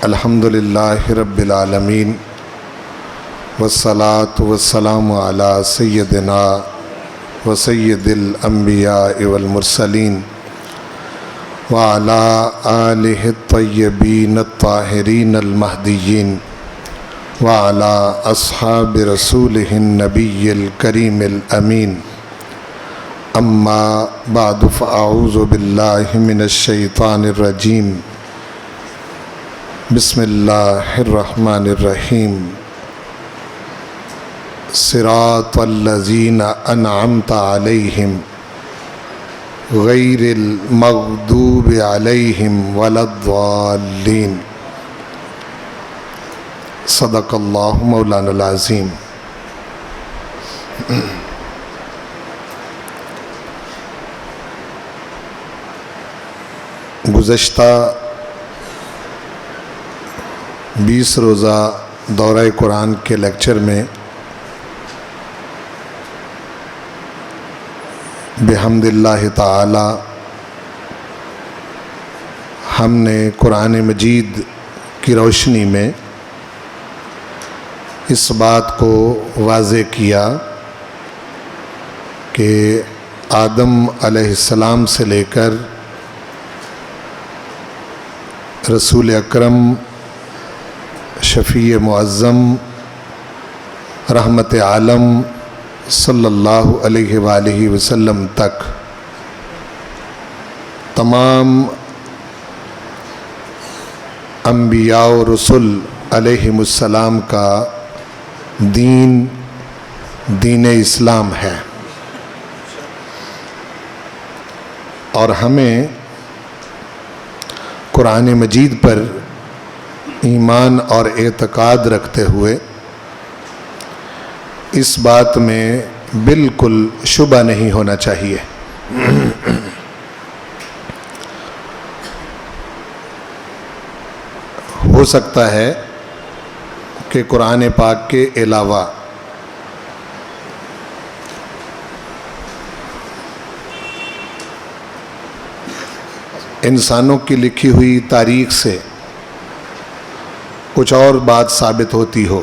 الحمدللہ رب العالمین والصلاة والسلام علی سیدنا و سید الانبیاء والمرسلین وعلی آلہ الطیبین الطاہرین المہدیین وعلی اصحاب رسولہ النبی الکریم الامین اما بعد فاعوذ باللہ من الشیطان الرجیم بسم اللہ الرحمن الرحیم صراط الذین انعمت علیہم غیر المغضوب علیہم ولا الضالین صدق اللہ مولانا العظیم۔ گزشتہ 20 روزہ دورہ قرآن کے لیکچر میں بحمد اللہ تعالی ہم نے قرآن مجید کی روشنی میں اس بات کو واضح کیا کہ آدم علیہ السلام سے لے کر رسول اکرم شفیع معظم رحمت عالم صلی اللہ علیہ وآلہ وسلم تک تمام انبیاء و رسل علیہم السلام کا دین اسلام ہے، اور ہمیں قرآن مجید پر ایمان اور اعتقاد رکھتے ہوئے اس بات میں بالکل شبہ نہیں ہونا چاہیے ہو سکتا ہے کہ قرآن پاک کے علاوہ انسانوں کی لکھی ہوئی تاریخ سے کچھ اور بات ثابت ہوتی ہو،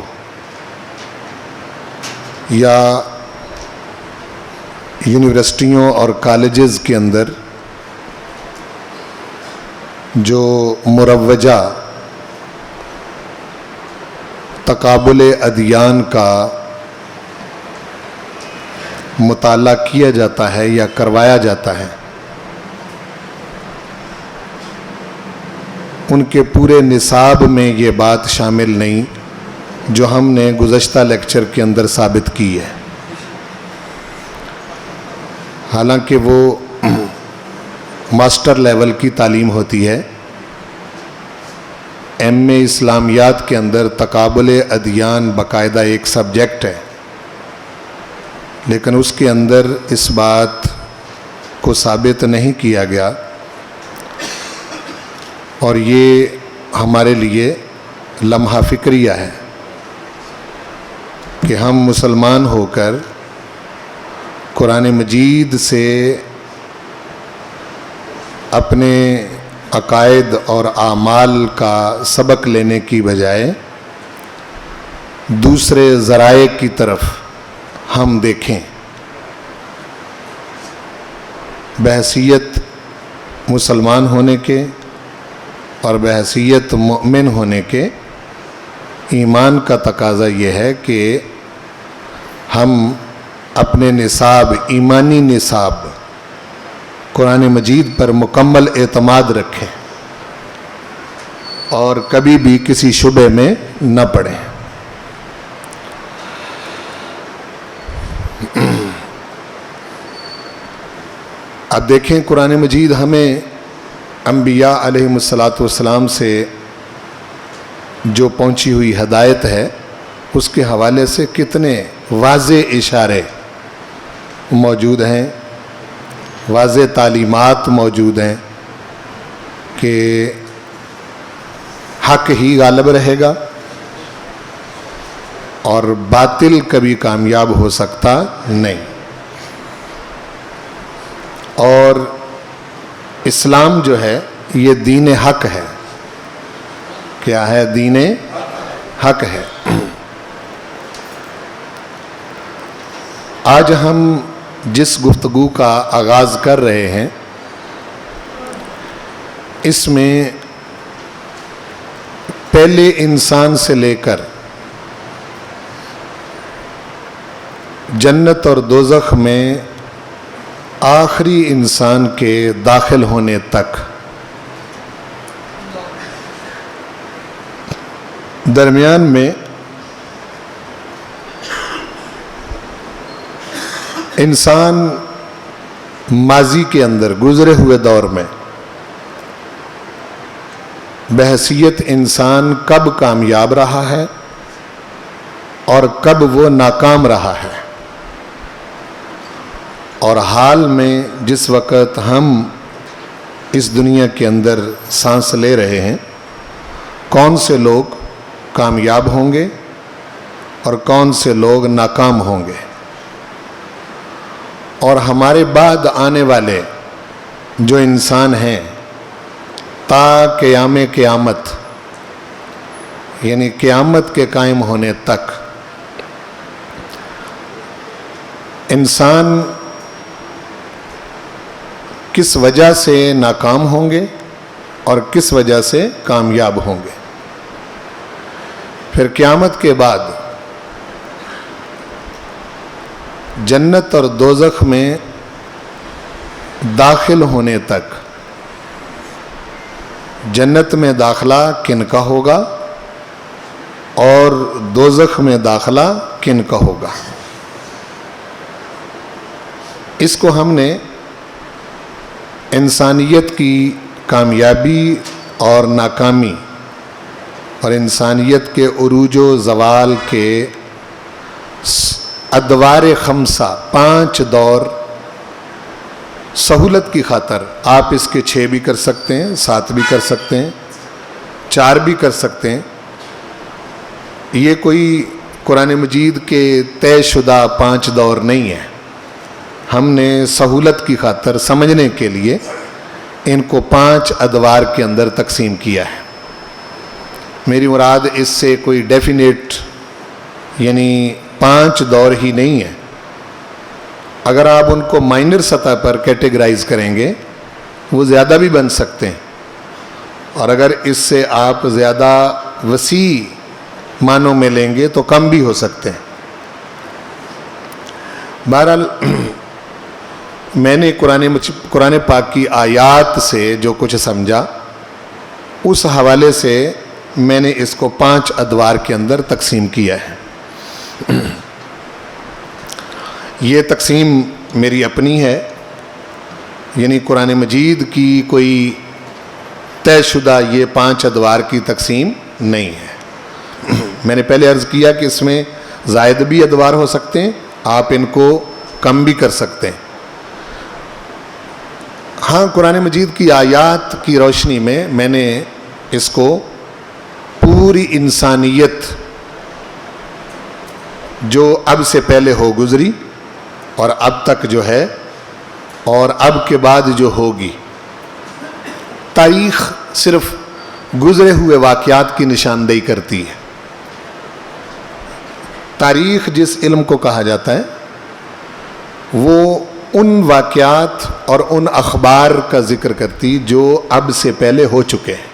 یا یونیورسٹیوں اور کالجز کے اندر جو مروجہ تقابل ادیان کا مطالعہ کیا جاتا ہے یا کروایا جاتا ہے، ان کے پورے نصاب میں یہ بات شامل نہیں جو ہم نے گزشتہ لیکچر کے اندر ثابت کی ہے۔ حالانکہ وہ ماسٹر لیول کی تعلیم ہوتی ہے، ایم اے اسلامیات کے اندر تقابل ادیان باقاعدہ ایک سبجیکٹ ہے، لیکن اس کے اندر اس بات کو ثابت نہیں کیا گیا، اور یہ ہمارے لیے لمحہ فکریہ ہے کہ ہم مسلمان ہو کر قرآن مجید سے اپنے عقائد اور اعمال کا سبق لینے کی بجائے دوسرے ذرائع کی طرف ہم دیکھیں۔ بحیثیت مسلمان ہونے کے اور بحیثیت مؤمن ہونے کے ایمان کا تقاضا یہ ہے کہ ہم اپنے نصاب، ایمانی نصاب قرآن مجید پر مکمل اعتماد رکھیں اور کبھی بھی کسی شبے میں نہ پڑیں۔ اب دیکھیں، قرآن مجید ہمیں انبیاء علیہم السلام سے جو پہنچی ہوئی ہدایت ہے اس کے حوالے سے کتنے واضح اشارے موجود ہیں، واضح تعلیمات موجود ہیں کہ حق ہی غالب رہے گا اور باطل کبھی کامیاب ہو سکتا نہیں، اور اسلام جو ہے یہ دین حق ہے، کیا ہے؟ دین حق ہے۔ آج ہم جس گفتگو کا آغاز کر رہے ہیں اس میں پہلے انسان سے لے کر جنت اور دوزخ میں آخری انسان کے داخل ہونے تک درمیان میں انسان ماضی کے اندر گزرے ہوئے دور میں بحیثیت انسان کب کامیاب رہا ہے اور کب وہ ناکام رہا ہے، اور حال میں جس وقت ہم اس دنیا کے اندر سانس لے رہے ہیں کون سے لوگ کامیاب ہوں گے اور کون سے لوگ ناکام ہوں گے، اور ہمارے بعد آنے والے جو انسان ہیں تا قیام قیامت، یعنی قیامت کے قائم ہونے تک انسان کس وجہ سے ناکام ہوں گے اور کس وجہ سے کامیاب ہوں گے۔ پھر قیامت کے بعد جنت اور دوزخ میں داخل ہونے تک جنت میں داخلہ کن کا ہوگا اور دوزخ میں داخلہ کن کا ہوگا، اس کو ہم نے انسانیت کی کامیابی اور ناکامی اور انسانیت کے عروج و زوال کے ادوار خمسہ 5 دور سہولت کی خاطر، آپ اس کے 6 بھی کر سکتے ہیں، 7 بھی کر سکتے ہیں، 4 بھی کر سکتے ہیں، یہ کوئی قرآن مجید کے طے شدہ 5 دور نہیں ہے، ہم نے سہولت کی خاطر سمجھنے کے لیے ان کو 5 ادوار کے اندر تقسیم کیا ہے۔ میری مراد اس سے کوئی ڈیفینیٹ یعنی 5 دور ہی نہیں ہے، اگر آپ ان کو مائنر سطح پر کیٹیگرائز کریں گے وہ زیادہ بھی بن سکتے ہیں، اور اگر اس سے آپ زیادہ وسیع معنوں میں لیں گے تو کم بھی ہو سکتے ہیں۔ بہرحال میں نے قرآن پاک کی آیات سے جو کچھ سمجھا اس حوالے سے میں نے اس کو 5 ادوار کے اندر تقسیم کیا ہے۔ یہ تقسیم میری اپنی ہے، یعنی قرآن مجید کی کوئی طے شدہ یہ 5 ادوار کی تقسیم نہیں ہے۔ میں نے پہلے عرض کیا کہ اس میں زائد بھی ادوار ہو سکتے ہیں، آپ ان کو کم بھی کر سکتے ہیں۔ ہاں، قرآن مجید کی آیات کی روشنی میں نے اس کو پوری انسانیت جو اب سے پہلے ہو گزری اور اب تک جو ہے اور اب کے بعد جو ہوگی، تاریخ صرف گزرے ہوئے واقعات کی نشاندہی کرتی ہے۔ تاریخ جس علم کو کہا جاتا ہے وہ ان واقعات اور ان اخبار کا ذکر کرتی جو اب سے پہلے ہو چکے ہیں۔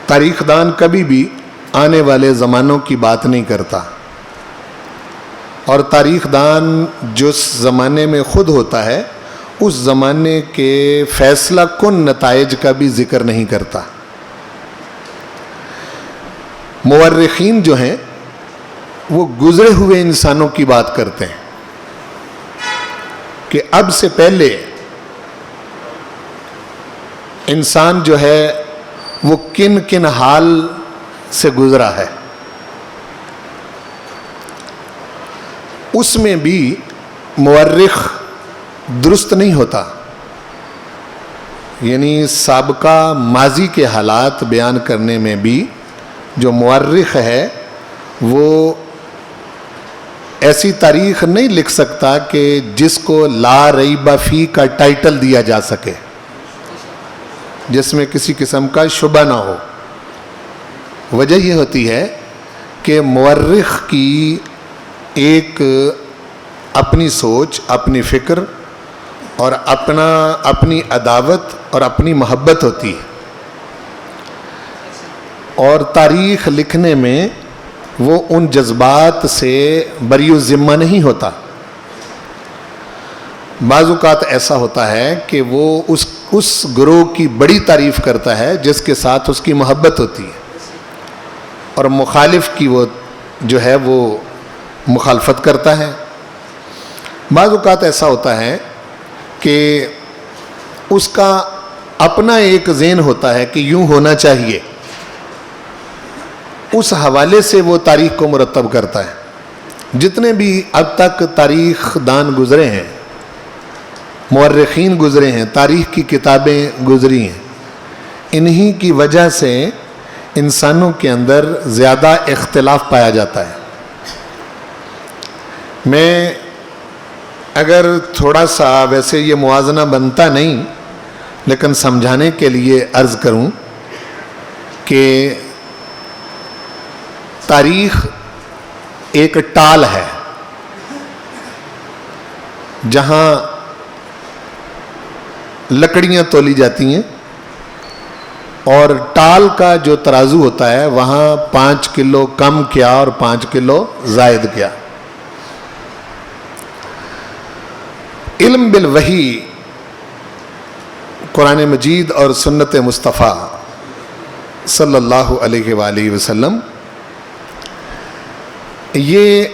تاریخ دان کبھی بھی آنے والے زمانوں کی بات نہیں کرتا، اور تاریخ دان جس زمانے میں خود ہوتا ہے اس زمانے کے فیصلہ کن نتائج کا بھی ذکر نہیں کرتا۔ مورخین جو ہیں وہ گزرے ہوئے انسانوں کی بات کرتے ہیں کہ اب سے پہلے انسان جو ہے وہ کن کن حال سے گزرا ہے، اس میں بھی مورخ درست نہیں ہوتا، یعنی سابقہ ماضی کے حالات بیان کرنے میں بھی جو مورخ ہے وہ ایسی تاریخ نہیں لکھ سکتا کہ جس کو لا ریب فی کا ٹائٹل دیا جا سکے۔ جس میں کسی قسم کا شبہ نہ ہو۔ وجہ یہ ہوتی ہے کہ مورخ کی ایک اپنی سوچ، اپنی فکر اور اپنی عداوت اور اپنی محبت ہوتی ہے، اور تاریخ لکھنے میں وہ ان جذبات سے بری الذمہ نہیں ہوتا۔ بعض اوقات ایسا ہوتا ہے کہ وہ اس گروہ کی بڑی تعریف کرتا ہے جس کے ساتھ اس کی محبت ہوتی ہے، اور مخالف کی وہ جو ہے وہ مخالفت کرتا ہے۔ بعض اوقات ایسا ہوتا ہے کہ اس کا اپنا ایک ذہن ہوتا ہے کہ یوں ہونا چاہیے، اس حوالے سے وہ تاریخ کو مرتب کرتا ہے۔ جتنے بھی اب تک تاریخ دان گزرے ہیں، مورخین گزرے ہیں، تاریخ کی کتابیں گزری ہیں، انہی کی وجہ سے انسانوں کے اندر زیادہ اختلاف پایا جاتا ہے۔ میں اگر تھوڑا سا، ویسے یہ موازنہ بنتا نہیں لیکن سمجھانے کے لیے عرض کروں کہ تاریخ ایک ٹال ہے جہاں لکڑیاں تولی جاتی ہیں، اور ٹال کا جو ترازو ہوتا ہے وہاں 5 کلو کم کیا اور 5 کلو زائد کیا۔ علم بالوحی، قرآن مجید اور سنت مصطفیٰ صلی اللہ علیہ وآلہ وسلم، یہ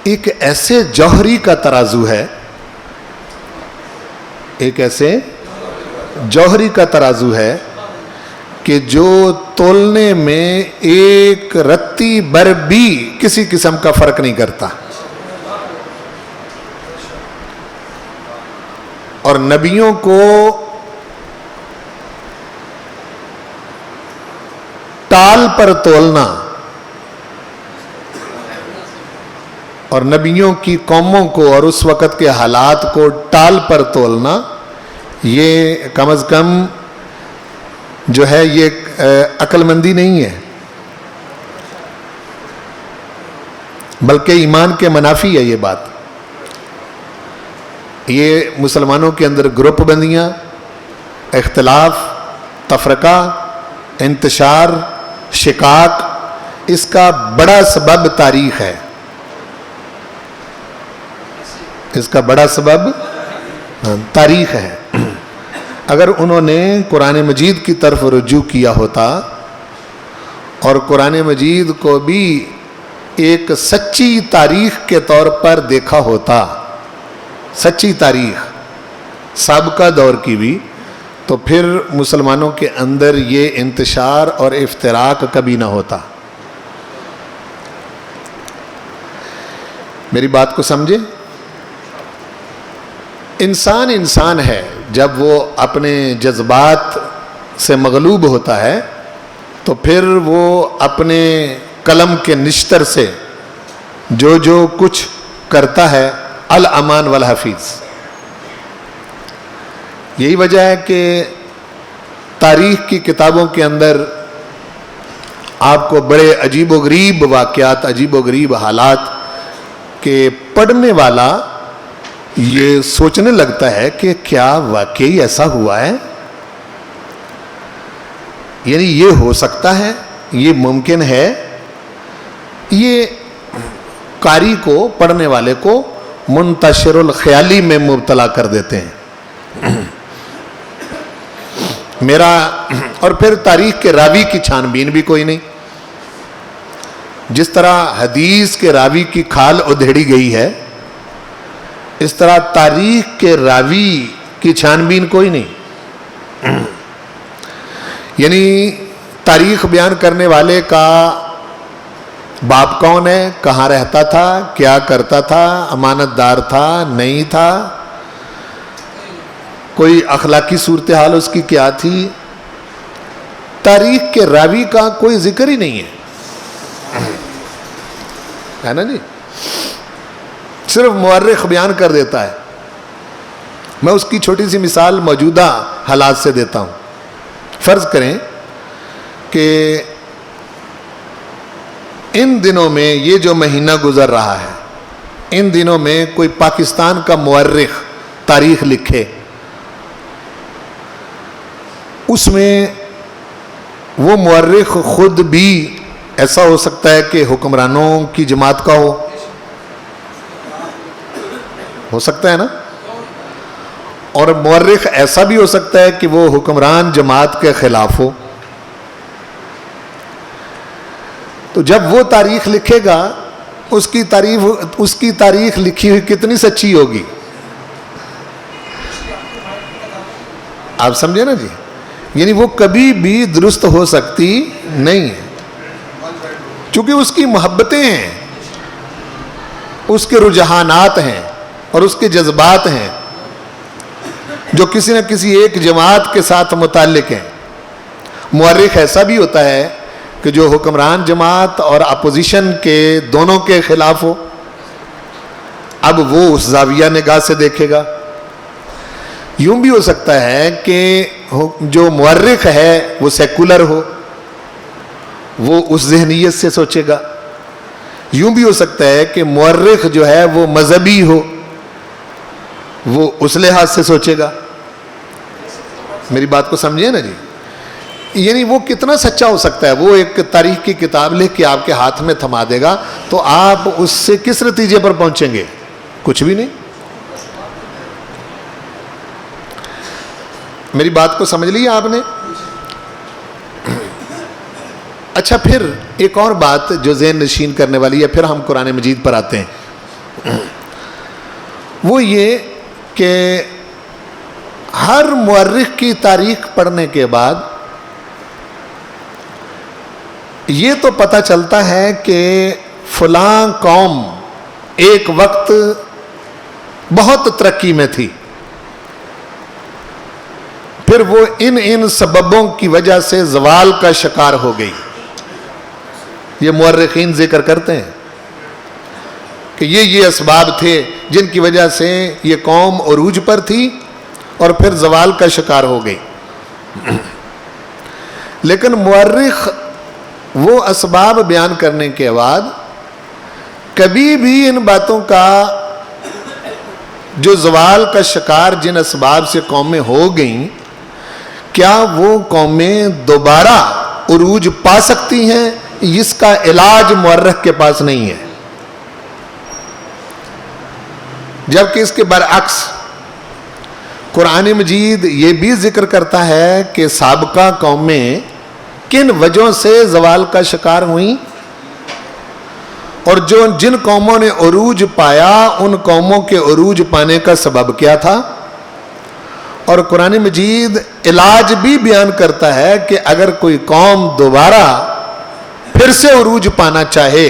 ایک ایسے جوہری کا ترازو ہے، ایک ایسے جوہری کا ترازو ہے کہ جو تولنے میں ایک رتی بر بھی کسی قسم کا فرق نہیں کرتا۔ اور نبیوں کو ٹال پر تولنا اور نبیوں کی قوموں کو اور اس وقت کے حالات کو ٹال پر تولنا، یہ کم از کم جو ہے یہ عقل مندی نہیں ہے، بلکہ ایمان کے منافی ہے۔ یہ بات، یہ مسلمانوں کے اندر گروپ بندیاں، اختلاف، تفرقہ، انتشار، شقاق، اس کا بڑا سبب تاریخ ہے۔ اس کا بڑا سبب تاریخ ہے۔ اگر انہوں نے قرآن مجید کی طرف رجوع کیا ہوتا اور قرآن مجید کو بھی ایک سچی تاریخ کے طور پر دیکھا ہوتا، سچی تاریخ سابقہ دور کی بھی، تو پھر مسلمانوں کے اندر یہ انتشار اور افتراق کبھی نہ ہوتا۔ میری بات کو سمجھے؟ انسان ہے، جب وہ اپنے جذبات سے مغلوب ہوتا ہے تو پھر وہ اپنے قلم کے نشتر سے جو کچھ کرتا ہے، الامان والحفیظ۔ یہی وجہ ہے کہ تاریخ کی کتابوں کے اندر آپ کو بڑے عجیب و غریب واقعات، عجیب و غریب حالات کے پڑھنے والا یہ سوچنے لگتا ہے کہ کیا واقعی ایسا ہوا ہے؟ یعنی یہ ہو سکتا ہے، یہ ممکن ہے؟ یہ قاری کو، پڑھنے والے کو منتشر الخیالی میں مبتلا کر دیتے ہیں۔ اور پھر تاریخ کے راوی کی چھان بین بھی کوئی نہیں۔ جس طرح حدیث کے راوی کی کھال ادھیڑی گئی ہے، اس طرح تاریخ کے راوی کی چھان بین کوئی نہیں۔ یعنی تاریخ بیان کرنے والے کا باپ کون ہے، کہاں رہتا تھا، کیا کرتا تھا، امانت دار تھا، نہیں تھا، کوئی اخلاقی صورتحال اس کی کیا تھی، تاریخ کے راوی کا کوئی ذکر ہی نہیں ہے نا جی۔ صرف مورخ بیان کر دیتا ہے۔ میں اس کی چھوٹی سی مثال موجودہ حالات سے دیتا ہوں۔ فرض کریں کہ ان دنوں میں یہ جو مہینہ گزر رہا ہے، ان دنوں میں کوئی پاکستان کا مورخ تاریخ لکھے، اس میں وہ مورخ خود بھی ایسا ہو سکتا ہے کہ حکمرانوں کی جماعت کا ہو سکتا ہے نا، اور مورخ ایسا بھی ہو سکتا ہے کہ وہ حکمران جماعت کے خلاف ہو. تو جب وہ تاریخ لکھے گا، اس کی تاریخ لکھی ہوئی کتنی سچی ہوگی؟ آپ سمجھے نا جی؟ یعنی وہ کبھی بھی درست ہو سکتی نہیں ہے، چونکہ اس کی محبتیں ہیں، اس کے رجحانات ہیں اور اس کے جذبات ہیں جو کسی نہ کسی ایک جماعت کے ساتھ متعلق ہیں. مورخ ایسا بھی ہوتا ہے کہ جو حکمران جماعت اور اپوزیشن کے دونوں کے خلاف ہو. اب وہ اس زاویہ نگاہ سے دیکھے گا. یوں بھی ہو سکتا ہے کہ جو مورخ ہے وہ سیکولر ہو، وہ اس ذہنیت سے سوچے گا. یوں بھی ہو سکتا ہے کہ مورخ جو ہے وہ مذہبی ہو، وہ اس لحاظ سے سوچے گا. میری بات کو سمجھے نا جی؟ یعنی وہ کتنا سچا ہو سکتا ہے؟ وہ ایک تاریخ کی کتاب لکھ کے آپ کے ہاتھ میں تھما دے گا، تو آپ اس سے کس نتیجے پر پہنچیں گے؟ کچھ بھی نہیں. میری بات کو سمجھ لی آپ نے؟ اچھا، پھر ایک اور بات جو ذہن نشین کرنے والی ہے، پھر ہم قرآن مجید پر آتے ہیں. وہ یہ کہ ہر مورخ کی تاریخ پڑھنے کے بعد یہ تو پتہ چلتا ہے کہ فلاں قوم ایک وقت بہت ترقی میں تھی، پھر وہ ان سببوں کی وجہ سے زوال کا شکار ہو گئی. یہ مورخین ذکر کرتے ہیں کہ یہ اسباب تھے جن کی وجہ سے یہ قوم عروج پر تھی اور پھر زوال کا شکار ہو گئی. لیکن مورخ وہ اسباب بیان کرنے کے بعد کبھی بھی ان باتوں کا، جو زوال کا شکار جن اسباب سے قومیں ہو گئیں، کیا وہ قومیں دوبارہ عروج پا سکتی ہیں، اس کا علاج مورخ کے پاس نہیں ہے. جبکہ اس کے برعکس قرآن مجید یہ بھی ذکر کرتا ہے کہ سابقہ قومیں کن وجہوں سے زوال کا شکار ہوئیں، اور جن قوموں نے عروج پایا ان قوموں کے عروج پانے کا سبب کیا تھا. اور قرآن مجید علاج بھی بیان کرتا ہے کہ اگر کوئی قوم دوبارہ پھر سے عروج پانا چاہے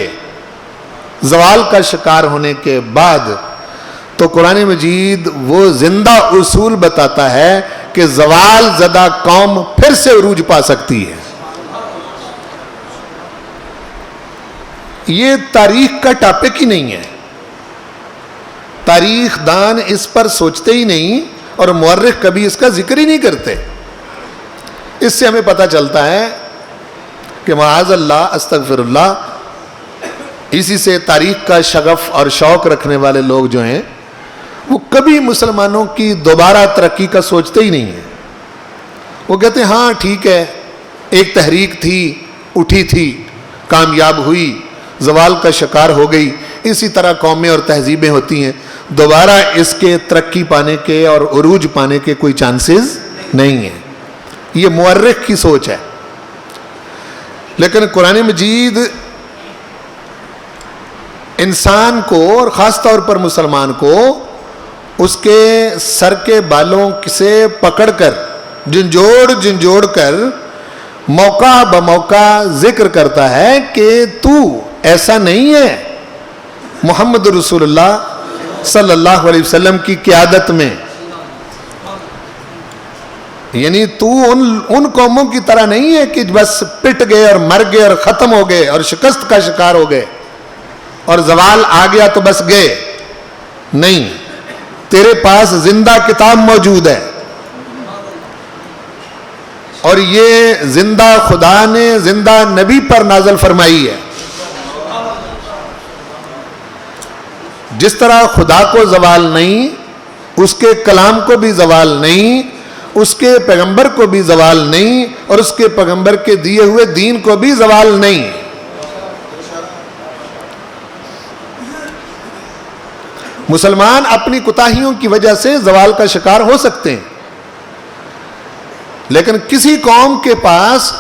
زوال کا شکار ہونے کے بعد، تو قرآن مجید وہ زندہ اصول بتاتا ہے کہ زوال زدہ قوم پھر سے عروج پا سکتی ہے. یہ تاریخ کا ٹاپک ہی نہیں ہے، تاریخ دان اس پر سوچتے ہی نہیں، اور مورخ کبھی اس کا ذکر ہی نہیں کرتے. اس سے ہمیں پتہ چلتا ہے کہ معاذ اللہ، استغفر اللہ، اسی سے تاریخ کا شغف اور شوق رکھنے والے لوگ جو ہیں وہ کبھی مسلمانوں کی دوبارہ ترقی کا سوچتے ہی نہیں ہیں. وہ کہتے ہیں ہاں ٹھیک ہے، ایک تحریک تھی، اٹھی تھی، کامیاب ہوئی، زوال کا شکار ہو گئی. اسی طرح قومیں اور تہذیبیں ہوتی ہیں، دوبارہ اس کے ترقی پانے کے اور عروج پانے کے کوئی چانسز نہیں ہیں. یہ مورخ کی سوچ ہے. لیکن قرآن مجید انسان کو، اور خاص طور پر مسلمان کو، اس کے سر کے بالوں سے پکڑ کر جھنجھوڑ کر موقع بموقع ذکر کرتا ہے کہ تو ایسا نہیں ہے. محمد رسول اللہ صلی اللہ علیہ وسلم کی قیادت میں، یعنی تو ان قوموں کی طرح نہیں ہے کہ بس پٹ گئے اور مر گئے اور ختم ہو گئے اور شکست کا شکار ہو گئے اور زوال آ گیا تو بس گئے. نہیں، تیرے پاس زندہ کتاب موجود ہے، اور یہ زندہ خدا نے زندہ نبی پر نازل فرمائی ہے. جس طرح خدا کو زوال نہیں، اس کے کلام کو بھی زوال نہیں، اس کے پیغمبر کو بھی زوال نہیں، اور اس کے پیغمبر کے دیے ہوئے دین کو بھی زوال نہیں. مسلمان اپنی کوتاہیوں کی وجہ سے زوال کا شکار ہو سکتے ہیں، لیکن کسی قوم کے پاس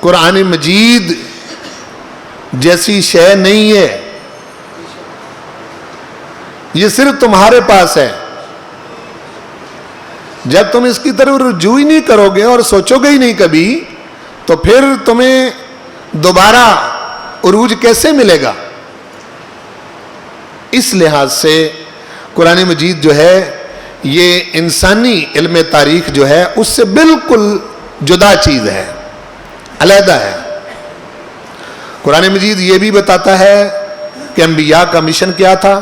قرآن مجید جیسی شے نہیں ہے. یہ صرف تمہارے پاس ہے. جب تم اس کی طرف رجوع ہی نہیں کرو گے اور سوچو گے ہی نہیں کبھی، تو پھر تمہیں دوبارہ عروج کیسے ملے گا؟ اس لحاظ سے قرآن مجید جو ہے یہ انسانی علم تاریخ جو ہے اس سے بالکل جدا چیز ہے، علیحدہ ہے. قرآن مجید یہ بھی بتاتا ہے کہ انبیاء کا مشن کیا تھا.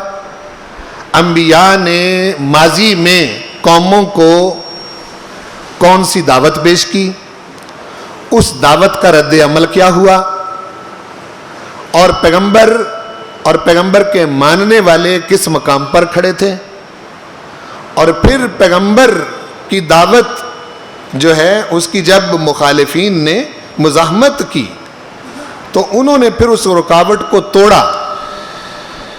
انبیاء نے ماضی میں قوموں کو کون سی دعوت پیش کی، اس دعوت کا رد عمل کیا ہوا، اور پیغمبر کے ماننے والے کس مقام پر کھڑے تھے. اور پھر پیغمبر کی دعوت جو ہے اس کی جب مخالفین نے مزاحمت کی تو انہوں نے پھر اس رکاوٹ کو توڑا،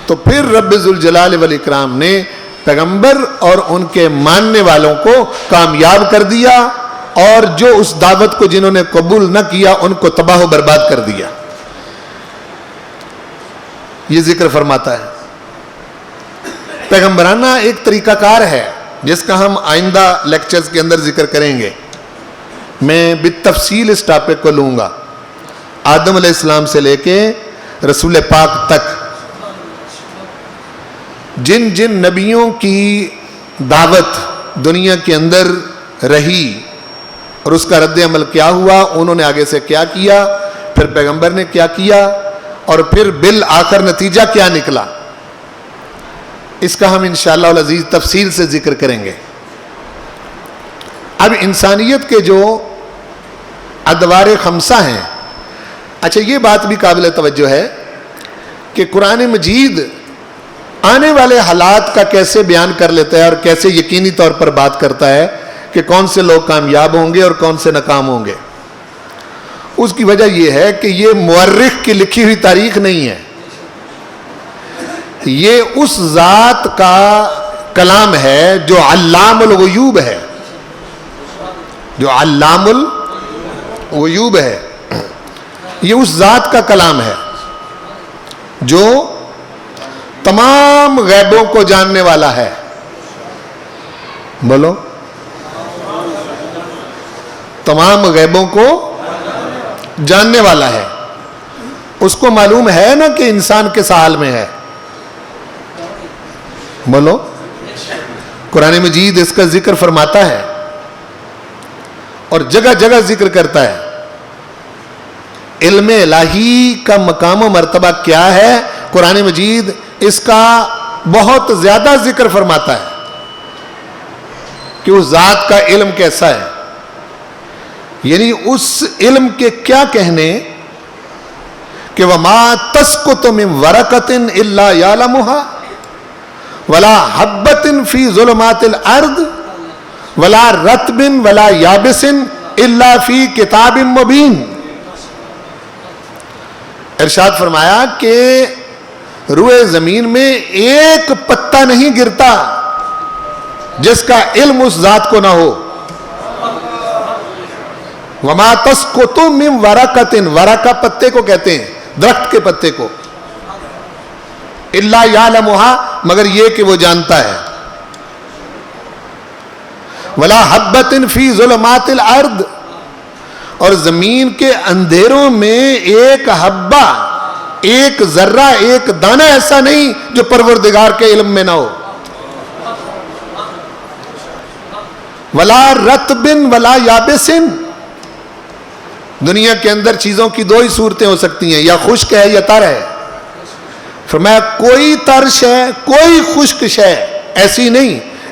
تو پھر رب ذوالجلال والاکرام نے پیغمبر اور ان کے ماننے والوں کو کامیاب کر دیا، اور جو اس دعوت کو جنہوں نے قبول نہ کیا ان کو تباہ و برباد کر دیا. یہ ذکر فرماتا ہے. پیغمبرانہ ایک طریقہ کار ہے جس کا ہم آئندہ لیکچرز کے اندر ذکر کریں گے. میں بالتفصیل اس ٹاپک کو لوں گا، آدم علیہ السلام سے لے کے رسول پاک تک. جن جن نبیوں کی دعوت دنیا کے اندر رہی اور اس کا رد عمل کیا ہوا، انہوں نے آگے سے کیا کیا، پھر پیغمبر نے کیا کیا، اور پھر بالآخر نتیجہ کیا نکلا، اس کا ہم انشاءاللہ العزیز تفصیل سے ذکر کریں گے. اب انسانیت کے جو ادوار خمسہ ہیں، اچھا یہ بات بھی قابل توجہ ہے کہ قرآن مجید آنے والے حالات کا کیسے بیان کر لیتا ہے اور کیسے یقینی طور پر بات کرتا ہے کہ کون سے لوگ کامیاب ہوں گے اور کون سے ناکام ہوں گے. اس کی وجہ یہ ہے کہ یہ مورخ کی لکھی ہوئی تاریخ نہیں ہے، یہ اس ذات کا کلام ہے جو علام الغیوب ہے، جو علام الغیوب ہے. یہ اس ذات کا کلام ہے جو تمام غیبوں کو جاننے والا ہے. بولو، تمام غیبوں کو جاننے والا ہے. اس کو معلوم ہے نا کہ انسان کس حال میں ہے. بولو، قرآن مجید اس کا ذکر فرماتا ہے اور جگہ جگہ ذکر کرتا ہے. علم الہی کا مقام و مرتبہ کیا ہے، قرآن مجید اس کا بہت زیادہ ذکر فرماتا ہے کہ اس ذات کا علم کیسا ہے. یعنی اس علم کے کیا کہنے کہ وَمَا تَسْقُطُ مِن وَرَقَةٍ إِلَّا يَعْلَمُهَا وَلَا حَبَّةٍ فِي ظُلُمَاتِ الْأَرْضِ وَلَا رَطْبٍ وَلَا يَابِسٍ إِلَّا فِي كِتَابٍ مُبِينٍ. ارشاد فرمایا کہ روئے زمین میں ایک پتا نہیں گرتا جس کا علم اس ذات کو نہ ہو. وَمَا تَسْقُطُ مِن وَرَقَةٍ، ورقہ پتے کو کہتے ہیں، درخت کے پتے کو. إِلَّا يَعْلَمُهَا، مگر یہ کہ وہ جانتا ہے. وَلَا حَبَّةٍ فِي ظُلُمَاتِ الْأَرْضِ، اور زمین کے اندھیروں میں ایک حبہ، ایک ذرہ، ایک دانہ ایسا نہیں جو پروردگار کے علم میں نہ ہو. وَلَا رَطْبٍ وَلَا يَابِسٍ، دنیا کے اندر چیزوں کی دو ہی صورتیں ہو سکتی ہیں، یا خشک ہے یا تر ہے. فرمایا کوئی تر شے، کوئی خشک شے ایسی نہیں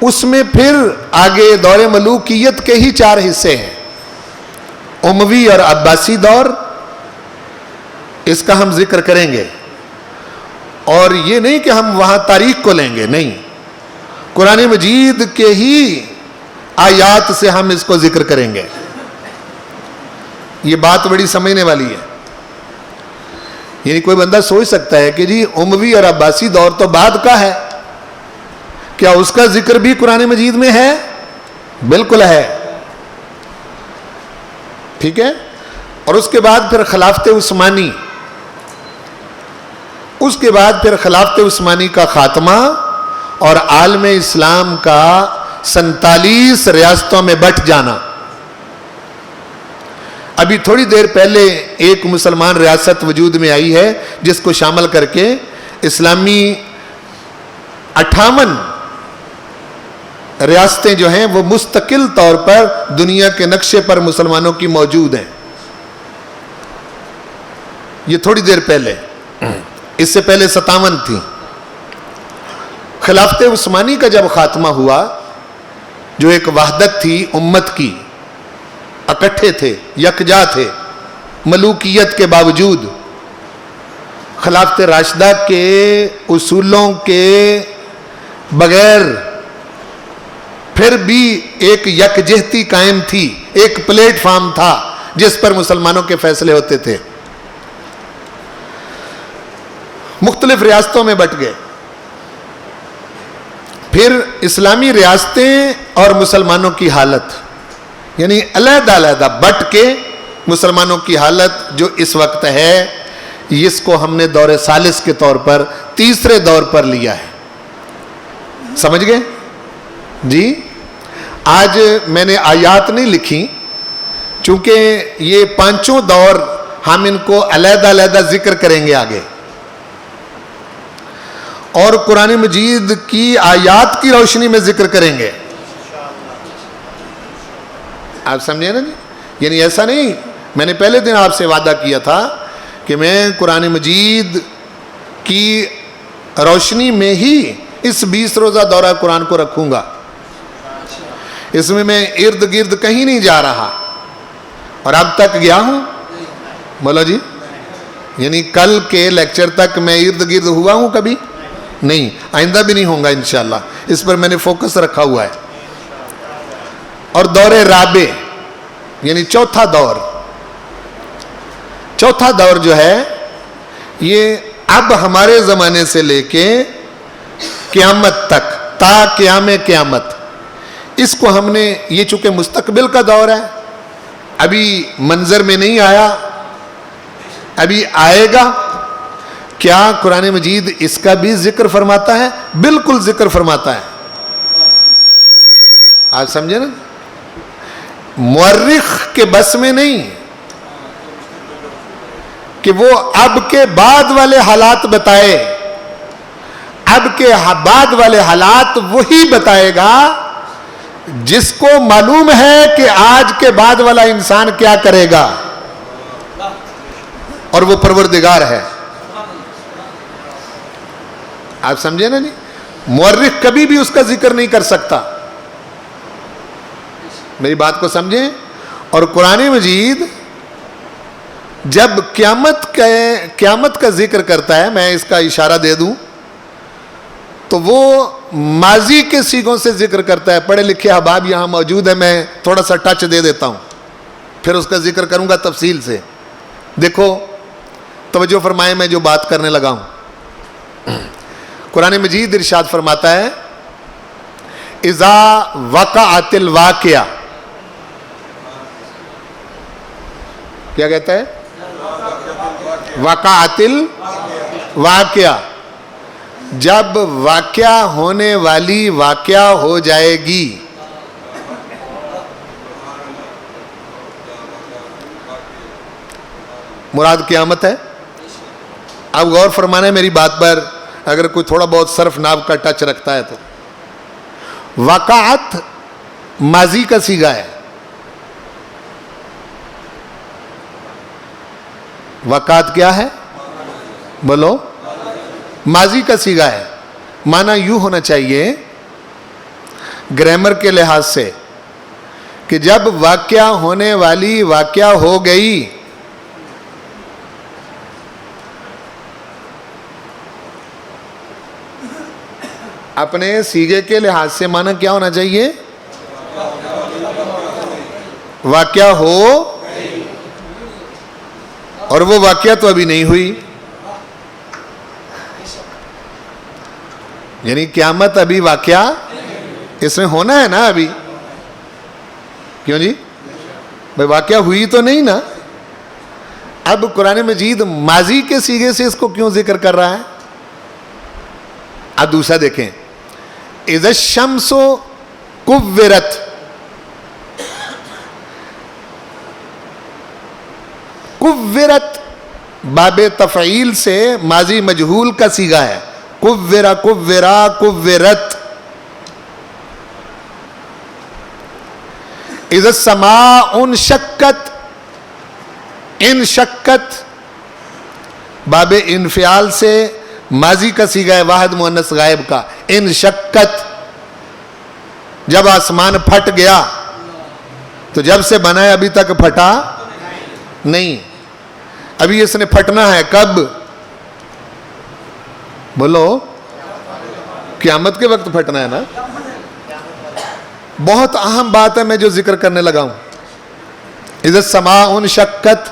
اس میں پھر آگے دور ملوکیت کے ہی 4 حصے ہیں، اموی اور عباسی دور، اس کا ہم ذکر کریں گے، اور یہ نہیں کہ ہم وہاں تاریخ کو لیں گے، نہیں، قرآن مجید کے ہی آیات سے ہم اس کو ذکر کریں گے۔ یہ بات بڑی سمجھنے والی ہے، یعنی کوئی بندہ سوچ سکتا ہے کہ جی اموی اور عباسی دور تو بعد کا ہے، کیا اس کا ذکر بھی قرآن مجید میں ہے؟ بالکل ہے، ٹھیک ہے۔ اور اس کے بعد پھر خلافت عثمانی، اس کے بعد پھر خلافت عثمانی کا خاتمہ اور عالم اسلام کا 47 ریاستوں میں بٹ جانا۔ ابھی تھوڑی دیر پہلے ایک مسلمان ریاست وجود میں آئی ہے جس کو شامل کر کے اسلامی 58 ریاستیں جو ہیں وہ مستقل طور پر دنیا کے نقشے پر مسلمانوں کی موجود ہیں۔ یہ تھوڑی دیر پہلے، اس سے پہلے 57 تھی۔ خلافت عثمانی کا جب خاتمہ ہوا، جو ایک وحدت تھی امت کی، اکٹھے تھے، یکجا تھے ملوکیت کے باوجود، خلافت راشدہ کے اصولوں کے بغیر پھر بھی ایک یکجہتی قائم تھی، ایک پلیٹ فارم تھا جس پر مسلمانوں کے فیصلے ہوتے تھے۔ مختلف ریاستوں میں بٹ گئے، پھر اسلامی ریاستیں اور مسلمانوں کی حالت، یعنی علیحدہ علیحدہ بٹ کے مسلمانوں کی حالت جو اس وقت ہے، اس کو ہم نے دور ثالث کے طور پر، تیسرے دور پر لیا ہے۔ سمجھ گئے جی؟ آج میں نے آیات نہیں لکھی، چونکہ یہ 5 دور ہم ان کو علیحدہ علیحدہ ذکر کریں گے آگے، اور قرآن مجید کی آیات کی روشنی میں ذکر کریں گے۔ آپ سمجھے نا جی؟ یعنی ایسا نہیں، میں نے پہلے دن آپ سے وعدہ کیا تھا کہ میں قرآن مجید کی روشنی میں ہی اس 20 روزہ دورہ قرآن کو رکھوں گا، اس میں ارد گرد کہیں نہیں جا رہا، اور اب تک گیا ہوں؟ بولو جی، یعنی کل کے لیکچر تک میں ارد گرد ہوا ہوں کبھی؟ نہیں، آئندہ بھی نہیں ہوں گا انشاءاللہ، اس پر میں نے فوکس رکھا ہوا ہے۔ اور دور رابع یعنی چوتھا دور جو ہے، یہ اب ہمارے زمانے سے لے کے قیامت تک، تا قیام قیامت، اس کو ہم نے، یہ چونکہ مستقبل کا دور ہے، ابھی منظر میں نہیں آیا، ابھی آئے گا۔ کیا قرآن مجید اس کا بھی ذکر فرماتا ہے؟ بالکل ذکر فرماتا ہے۔ آپ سمجھے نا؟ مورخ کے بس میں نہیں کہ وہ اب کے بعد والے حالات بتائے، اب کے بعد والے حالات وہی بتائے گا جس کو معلوم ہے کہ آج کے بعد والا انسان کیا کرے گا، اور وہ پروردگار ہے۔ آپ سمجھے نا جی؟ مورخ کبھی بھی اس کا ذکر نہیں کر سکتا، میری بات کو سمجھیں۔ اور قرآن مجید جب قیامت کا ذکر کرتا ہے، میں اس کا اشارہ دے دوں تو وہ ماضی کے صیغوں سے ذکر کرتا ہے۔ پڑھے لکھے احباب یہاں موجود ہیں، میں تھوڑا سا ٹچ دے دیتا ہوں، پھر اس کا ذکر کروں گا تفصیل سے۔ دیکھو، توجہ فرمائیں، میں جو بات کرنے لگا ہوں۔ قرآن مجید ارشاد فرماتا ہے، اذا وقعت الواقعہ، کیا کہتا ہے؟ وقعت الواقعہ، جب واقعہ ہونے والی واقعہ ہو جائے گی۔ مراد قیامت ہے۔ اب غور فرمانا ہے میری بات پر، اگر کوئی تھوڑا بہت صرف ناب کا ٹچ رکھتا ہے تو۔ وقعت ماضی کا صیغہ ہے، وقعت کیا ہے؟ بولو، ماضی کا صیغہ ہے۔ معنی یوں ہونا چاہیے، گرامر کے لحاظ سے کہ جب واقعہ ہونے والی واقعہ ہو گئی اپنے سیغے کے لحاظ سے معنی کیا ہونا چاہیے؟ واقعہ ہو، اور وہ واقعہ تو ابھی نہیں ہوئی، یعنی قیامت ابھی واقعہ اس میں ہونا ہے نا ابھی، کیوں جی بھائی واقعہ ہوئی تو نہیں نا۔ اب قرآن مجید ماضی کے سیغے سے اس کو کیوں ذکر کر رہا ہے؟ اب دوسرا دیکھیں، اذا الشمس کورت، کورت باب تفعیل سے ماضی مجہول کا صیغہ ہے، کورا کورا کورت۔ اذا السماء انشقت، انشقت باب انفعال سے ماضی کا صیغہ ہے واحد مؤنث غائب کا، انشقت، جب آسمان پھٹ گیا، تو جب سے بنا ہے ابھی تک پھٹا نہیں، ابھی اس نے پھٹنا ہے کب؟ بولو، قیامت کے وقت پھٹنا ہے نا۔ بہت اہم بات ہے میں جو ذکر کرنے لگا ہوں، اذا السماء انشقت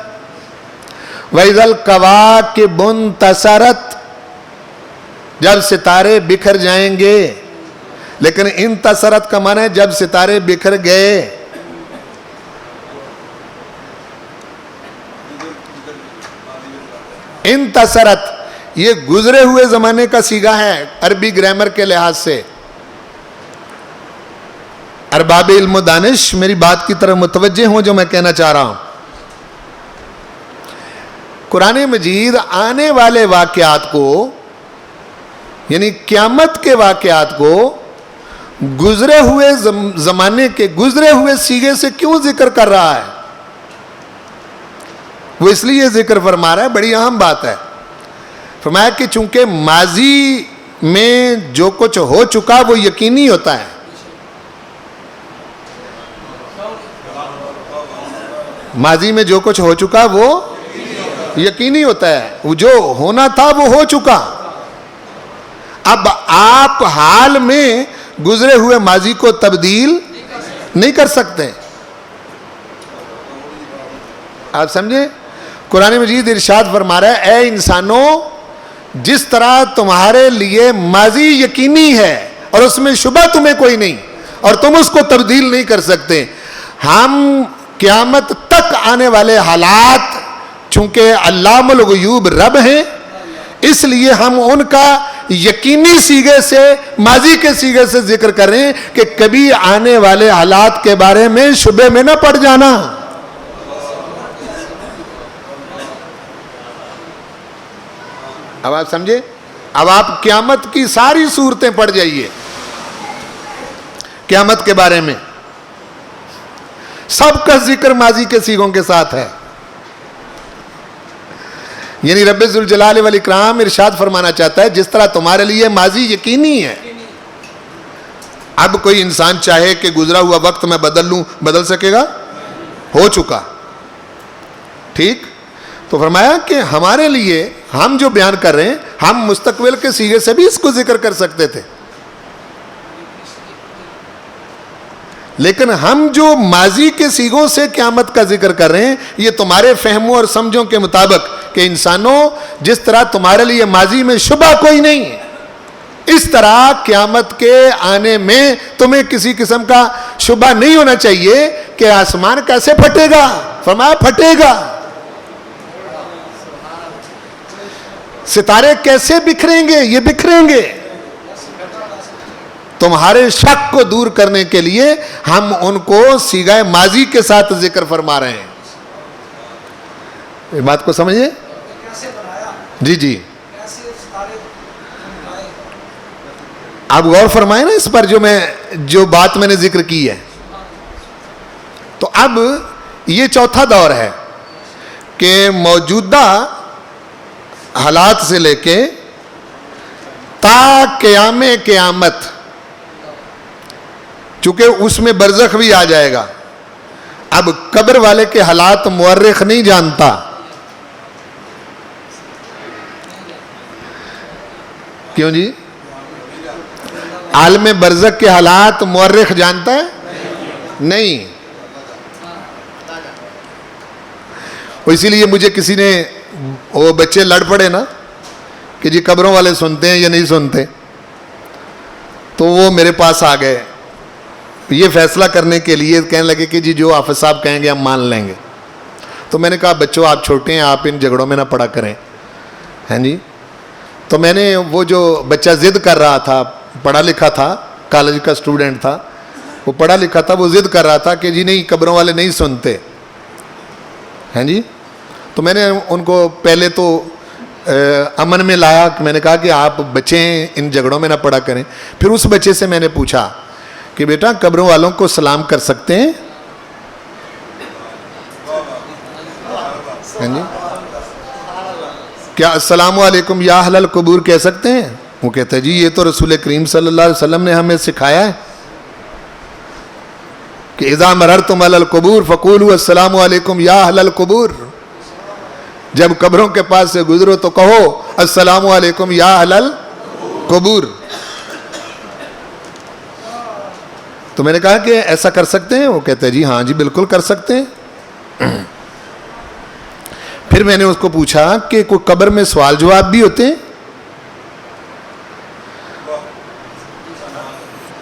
واذا الکواکب انتثرت، جب ستارے بکھر جائیں گے، لیکن انتصرت کا معنی ہے جب ستارے بکھر گئے۔ انتصرت یہ گزرے ہوئے زمانے کا صیغہ ہے عربی گرامر کے لحاظ سے۔ ارباب علم و دانش میری بات کی طرف متوجہ ہوں جو میں کہنا چاہ رہا ہوں۔ قرآن مجید آنے والے واقعات کو، یعنی قیامت کے واقعات کو گزرے ہوئے زمانے کے گزرے ہوئے صیغے سے کیوں ذکر کر رہا ہے؟ وہ اس لیے ذکر فرما رہا ہے، بڑی اہم بات ہے۔ فرمایا کہ چونکہ ماضی میں جو کچھ ہو چکا وہ یقینی ہوتا ہے، ماضی میں جو کچھ ہو چکا وہ یقینی ہوتا ہے، وہ جو ہونا تھا وہ ہو چکا۔ اب آپ حال میں گزرے ہوئے ماضی کو تبدیل نہیں کر سکتے۔ آپ سمجھیں؟ قرآن مجید ارشاد فرما رہا ہے، اے انسانوں، جس طرح تمہارے لیے ماضی یقینی ہے اور اس میں شبہ تمہیں کوئی نہیں اور تم اس کو تبدیل نہیں کر سکتے، ہم قیامت تک آنے والے حالات چونکہ علام الغیوب رب ہیں، اس لیے ہم ان کا یقینی صیغے سے، ماضی کے صیغے سے ذکر کر رہے ہیں کہ کبھی آنے والے حالات کے بارے میں شبہ میں نہ پڑ جانا۔ اب آپ سمجھے؟ اب آپ قیامت کی ساری صورتیں پڑھ جائیے، قیامت کے بارے میں سب کا ذکر ماضی کے صیغوں کے ساتھ ہے۔ یعنی رب ذوالجلال والاکرام ارشاد فرمانا چاہتا ہے جس طرح تمہارے لیے ماضی یقینی ہے، اب کوئی انسان چاہے کہ گزرا ہوا وقت میں بدل لوں، بدل سکے گا؟ ہو چکا، ٹھیک؟ تو فرمایا کہ ہمارے لیے ہم جو بیان کر رہے ہیں، ہم مستقبل کے صیغے سے بھی اس کو ذکر کر سکتے تھے، لیکن ہم جو ماضی کے صیغوں سے قیامت کا ذکر کر رہے ہیں، یہ تمہارے فہموں اور سمجھوں کے مطابق کہ انسانوں جس طرح تمہارے لیے ماضی میں شبہ کوئی نہیں ہے، اس طرح قیامت کے آنے میں تمہیں کسی قسم کا شبہ نہیں ہونا چاہیے کہ آسمان کیسے پھٹے گا۔ فرمایا پھٹے گا، ستارے کیسے بکھریں گے، یہ بکھریں گے۔ تمہارے شک کو دور کرنے کے لیے ہم ان کو صیغہ ماضی کے ساتھ ذکر فرما رہے ہیں۔ یہ بات کو سمجھے؟ جی جی، آپ غور فرمائیں نا اس پر جو بات میں نے ذکر کی ہے۔ تو اب یہ چوتھا دور ہے کہ موجودہ حالات سے لے کے تا قیام قیامت چونکہ اس میں برزخ بھی آ جائے گا. اب قبر والے کے حالات مورخ نہیں جانتا. کیوں جی؟ عالم برزخ کے حالات مورخ جانتا ہے؟ نہیں. اسی لیے مجھے کسی نے، وہ بچے لڑ پڑے نا کہ جی قبروں والے سنتے ہیں یا نہیں سنتے، تو وہ میرے پاس آ گئے یہ فیصلہ کرنے کے لیے. کہنے لگے کہ جی جو حافظ صاحب کہیں گے ہم مان لیں گے. تو میں نے کہا بچوں آپ چھوٹے ہیں، آپ ان جھگڑوں میں نہ پڑا کریں. ہیں جی. تو میں نے وہ جو بچہ ضد کر رہا تھا، پڑھا لکھا تھا، کالج کا اسٹوڈنٹ تھا، وہ پڑھا لکھا تھا، وہ ضد کر رہا تھا کہ جی نہیں قبروں والے نہیں سنتے. ہیں جی. تو میں نے ان کو پہلے تو امن میں لایا. میں نے کہا کہ آپ بچے ہیں، ان جھگڑوں میں نہ پڑا کریں. پھر اس بچے سے میں نے پوچھا کہ بیٹا قبروں والوں کو سلام کر سکتے ہیں؟ جی کیا السلام علیکم یا اہل القبور کہہ سکتے ہیں؟ وہ کہتا ہے جی یہ تو رسول کریم صلی اللہ علیہ وسلم نے ہمیں سکھایا ہے کہ اذا مررتم علی القبور فقولوا السلام علیکم یا اہل القبور. جب قبروں کے پاس سے گزرو تو کہو السلام علیکم یا اہل القبور. تو میں نے کہا کہ ایسا کر سکتے ہیں؟ وہ کہتے ہیں جی ہاں جی بالکل کر سکتے ہیں. پھر میں نے اس کو پوچھا کہ کوئی قبر میں سوال جواب بھی ہوتے ہیں؟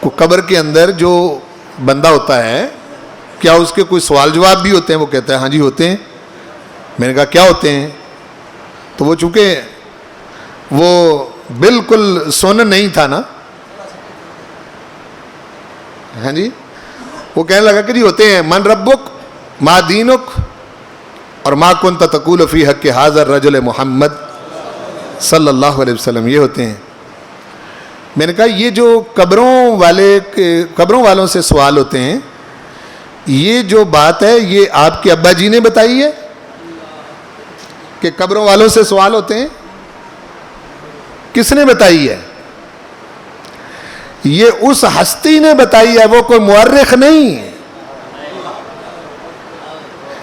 کوئی قبر کے اندر جو بندہ ہوتا ہے کیا اس کے کوئی سوال جواب بھی ہوتے ہیں؟ وہ کہتا ہے ہاں جی ہوتے ہیں. میں نے کہا کیا ہوتے ہیں؟ تو وہ چونکہ وہ بالکل سن نہیں تھا نا، ہاں جی، وہ کہنے لگا کہ جی ہوتے ہیں من ربک ما دینک اور ما کنت تقول فی حق ھذا الرجل محمد صلی اللہ علیہ وسلم، یہ ہوتے ہیں. میں نے کہا یہ جو قبروں والوں سے سوال ہوتے ہیں، یہ جو بات ہے یہ آپ کے ابا جی نے بتائی ہے کہ قبروں والوں سے سوال ہوتے ہیں؟ کس نے بتائی ہے؟ یہ اس ہستی نے بتائی ہے، وہ کوئی مورخ نہیں.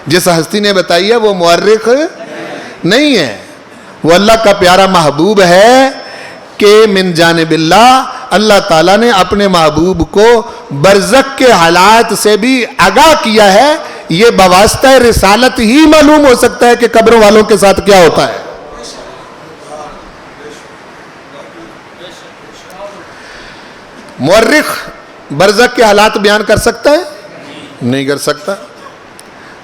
جس ہستی نے بتائی ہے وہ مورخ نہیں ہے، وہ اللہ کا پیارا محبوب ہے کہ من جانب اللہ تعالیٰ نے اپنے محبوب کو برزخ کے حالات سے بھی آگاہ کیا ہے. یہ بواسطہ رسالت ہی معلوم ہو سکتا ہے کہ قبروں والوں کے ساتھ کیا ہوتا ہے. مورخ برزخ کے حالات بیان کر سکتا ہے؟ نہیں کر سکتا.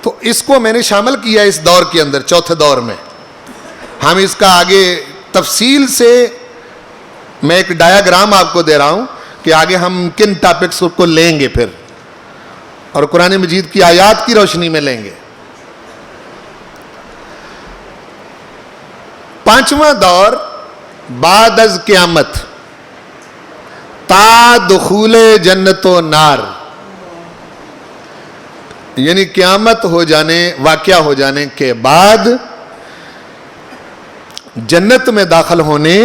تو اس کو میں نے شامل کیا اس دور کے اندر، چوتھے دور میں. ہم اس کا آگے تفصیل سے میں ایک ڈایاگرام آپ کو دے رہا ہوں کہ آگے ہم کن ٹاپکس کو لیں گے پھر، اور قرآن مجید کی آیات کی روشنی میں لیں گے. پانچواں دور بعد از قیامت تا دخول جنت و نار، یعنی قیامت ہو جانے، واقعہ ہو جانے کے بعد جنت میں داخل ہونے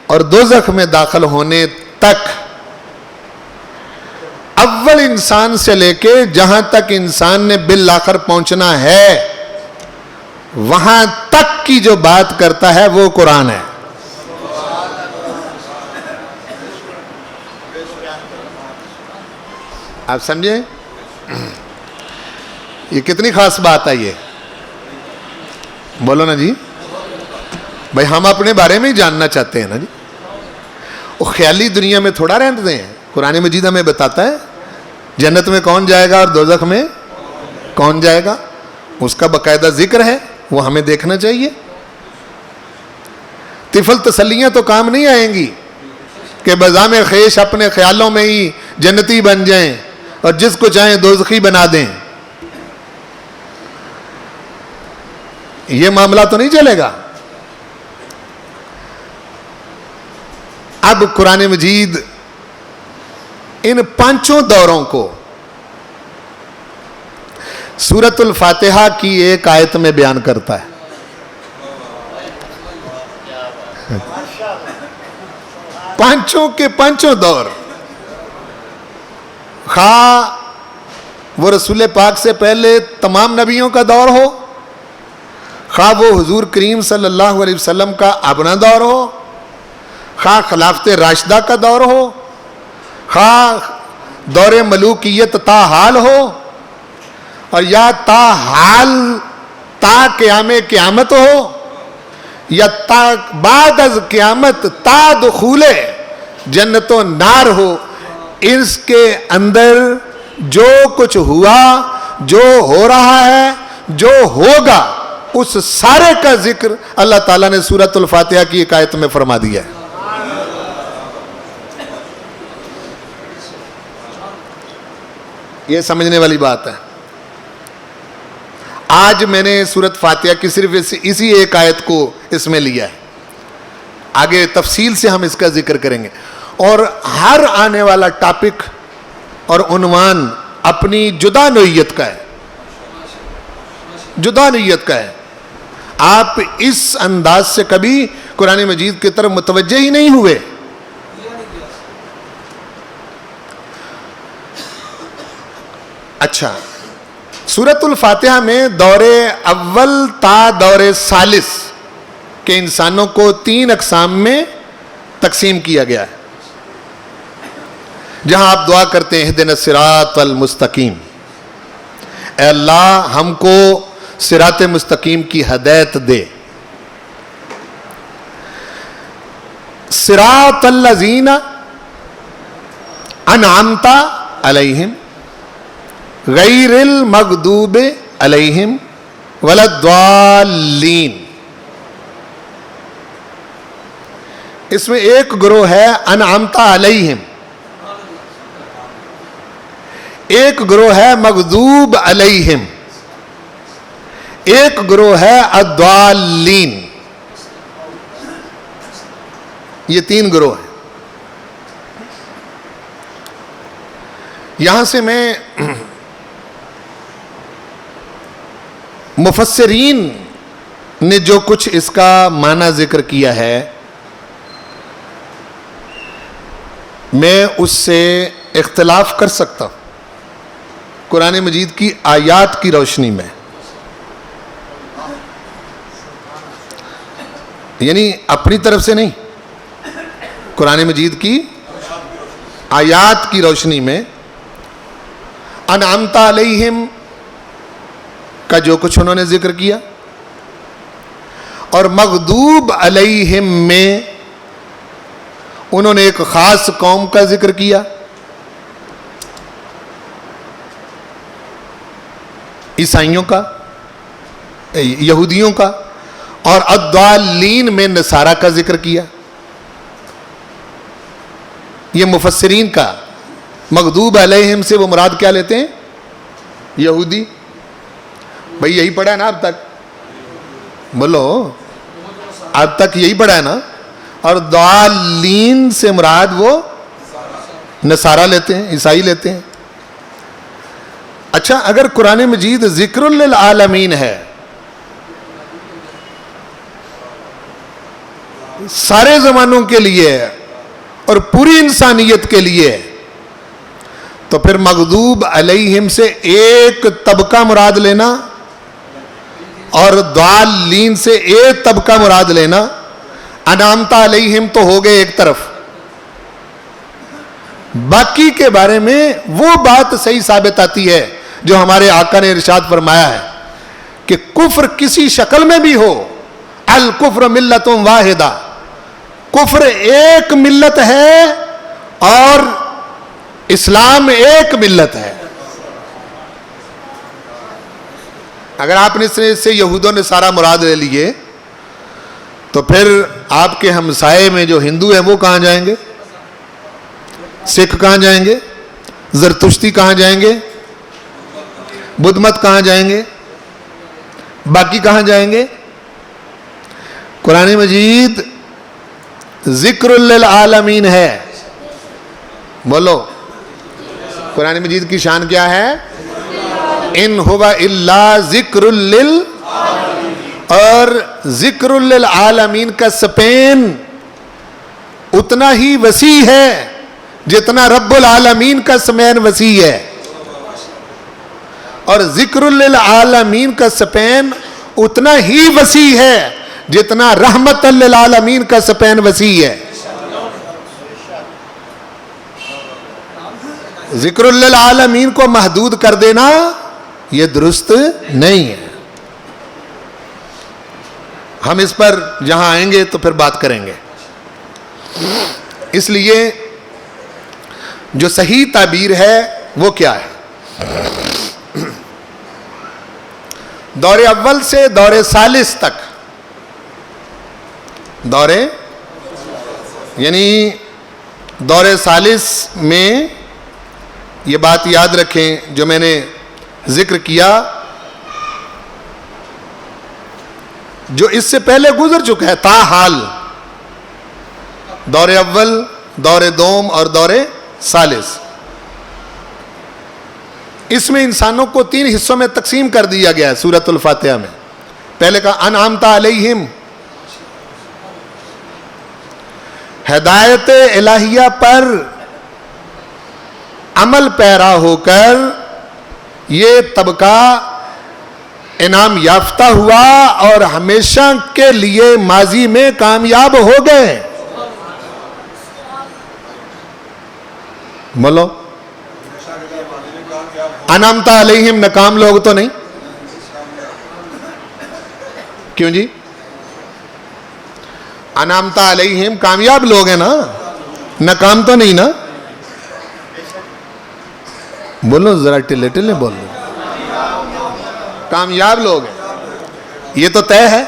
اور دوزخ میں داخل ہونے تک، اول انسان سے لے کے جہاں تک انسان نے بالآخر پہنچنا ہے وہاں تک کی جو بات کرتا ہے وہ قرآن ہے. آپ سمجھیں یہ کتنی خاص بات ہے؟ یہ بولو نا جی. بھائی ہم اپنے بارے میں ہی جاننا چاہتے ہیں نا جی. وہ خیالی دنیا میں تھوڑا رہتے ہیں. قرآن مجید ہمیں بتاتا ہے جنت میں کون جائے گا اور دوزخ میں کون جائے گا، اس کا باقاعدہ ذکر ہے، وہ ہمیں دیکھنا چاہیے. طفل تسلیاں تو کام نہیں آئیں گی کہ بزام خیش اپنے خیالوں میں ہی جنتی بن جائیں اور جس کو چاہیں دوزخی بنا دیں. یہ معاملہ تو نہیں چلے گا. اب قرآن مجید ان پانچوں دوروں کو سورۃ الفاتحہ کی ایک آیت میں بیان کرتا ہے. پانچوں کے پانچوں دور خواہ وہ رسول پاک سے پہلے تمام نبیوں کا دور ہو، خواہ وہ حضور کریم صلی اللہ علیہ وسلم کا اپنا دور ہو، خواہ خلافت راشدہ کا دور ہو، خواہ دور ملوکیت تا حال ہو، اور یا تا حال تا قیام قیامت ہو، یا تا بعد از قیامت تا دخول جنت و نار ہو، اس کے اندر جو کچھ ہوا، جو ہو رہا ہے، جو ہوگا، اس سارے کا ذکر اللہ تعالیٰ نے سورۃ الفاتحہ کی ایک آیت میں فرما دیا ہے۔ یہ سمجھنے والی بات ہے۔ آج میں نے سورۃ فاتحہ کی صرف اسی ایک آیت کو اس میں لیا ہے، آگے تفصیل سے ہم اس کا ذکر کریں گے، اور ہر آنے والا ٹاپک اور عنوان اپنی جدا نوعیت کا ہے، جدا نوعیت کا ہے۔ آپ اس انداز سے کبھی قرآن مجید کی طرف متوجہ ہی نہیں ہوئے۔ اچھا، سورۃ الفاتحہ میں دور اول تا دور ثالث کے انسانوں کو 3 اقسام میں تقسیم کیا گیا ہے، جہاں آپ دعا کرتے ہیں اہدنا الصراط المستقیم، اے اللہ ہم کو صراط مستقیم کی ہدایت دے۔ صراط الذین انعمت علیہم غیر المغضوب علیہم ولا الضالین۔ اس میں ایک گروہ ہے انعمت علیہم، ایک گروہ ہے مغضوب علیہم، ایک گروہ ہے الضالین۔ یہ 3 گروہ ہیں۔ یہاں سے میں مفسرین نے جو کچھ اس کا معنی ذکر کیا ہے، میں اس سے اختلاف کر سکتا ہوں قرآن مجید کی آیات کی روشنی میں، یعنی اپنی طرف سے نہیں، قرآن مجید کی آیات کی روشنی میں انعمت علیہم کا جو کچھ انہوں نے ذکر کیا، اور مغضوب علیہم میں انہوں نے ایک خاص قوم کا ذکر کیا، عیسائیوں کا، یہودیوں کا، اور الضالین میں نصارہ کا ذکر کیا۔ یہ مفسرین کا مغضوب علیہم سے وہ مراد کیا لیتے ہیں؟ یہودی۔ بھئی یہی پڑھا ہے نا اب تک؟ بولو، اب تک یہی پڑھا ہے نا؟ اور ضالین سے مراد وہ نصارہ لیتے ہیں، عیسائی لیتے ہیں۔ اچھا، اگر قرآن مجید ذکر للعالمین ہے، سارے زمانوں کے لیے اور پوری انسانیت کے لیے، تو پھر مغضوب علیہم سے ایک طبقہ مراد لینا اور ضالین سے ایک طبقہ مراد لینا، انعمت علیہم تو ہو گئے ایک طرف، باقی کے بارے میں وہ بات صحیح ثابت آتی ہے جو ہمارے آقا نے ارشاد فرمایا ہے کہ کفر کسی شکل میں بھی ہو، الکفر ملت واحدہ، کفر ایک ملت ہے اور اسلام ایک ملت ہے۔ اگر آپ نے اس سے یہود و نصارہ مراد لے لیے تو پھر آپ کے ہمسائے میں جو ہندو ہیں وہ کہاں جائیں گے؟ سکھ کہاں جائیں گے؟ زرتشتی کہاں جائیں گے؟ بدھ مت کہاں جائیں گے؟ باقی کہاں جائیں گے؟ قرآن مجید ذکر للعالمین ہے۔ بولو، قرآن مجید کی شان کیا ہے؟ ان ہوا الا ذکر اور ذکر للعالمین کا سپین اتنا ہی وسیع ہے جتنا رب العالمین کا سپین وسیع ہے، اور ذکر للعالمین کا سپین اتنا ہی وسیع ہے جتنا رحمت للعالمین کا سپین وسیع ہے۔ ذکر للعالمین کو محدود کر دینا یہ درست نہیں ہے۔ ہم اس پر جہاں آئیں گے تو پھر بات کریں گے۔ اس لیے جو صحیح تعبیر ہے وہ کیا ہے؟ دور اول سے دور ثالث تک، یعنی دور ثالث میں یہ بات یاد رکھیں جو میں نے ذکر کیا، جو اس سے پہلے گزر چکا ہے تاحال، دور اول، دور دوم اور دور ثالث، اس میں انسانوں کو 3 حصوں میں تقسیم کر دیا گیا ہے سورۃ الفاتحہ میں۔ پہلے کہا انعمت علیہم، ہدایت الہیہ پر عمل پیرا ہو کر یہ طبقہ انعام یافتہ ہوا اور ہمیشہ کے لیے ماضی میں کامیاب ہو گئے۔ بولو، انعمت علیہم ناکام لوگ تو نہیں؟ کیوں جی؟ انعمت علیہم کامیاب لوگ ہیں نا، ناکام تو نہیں نا؟ بولو ذرا ٹلے ٹلے بولو، کامیاب لوگ ہیں، یہ تو طے ہے۔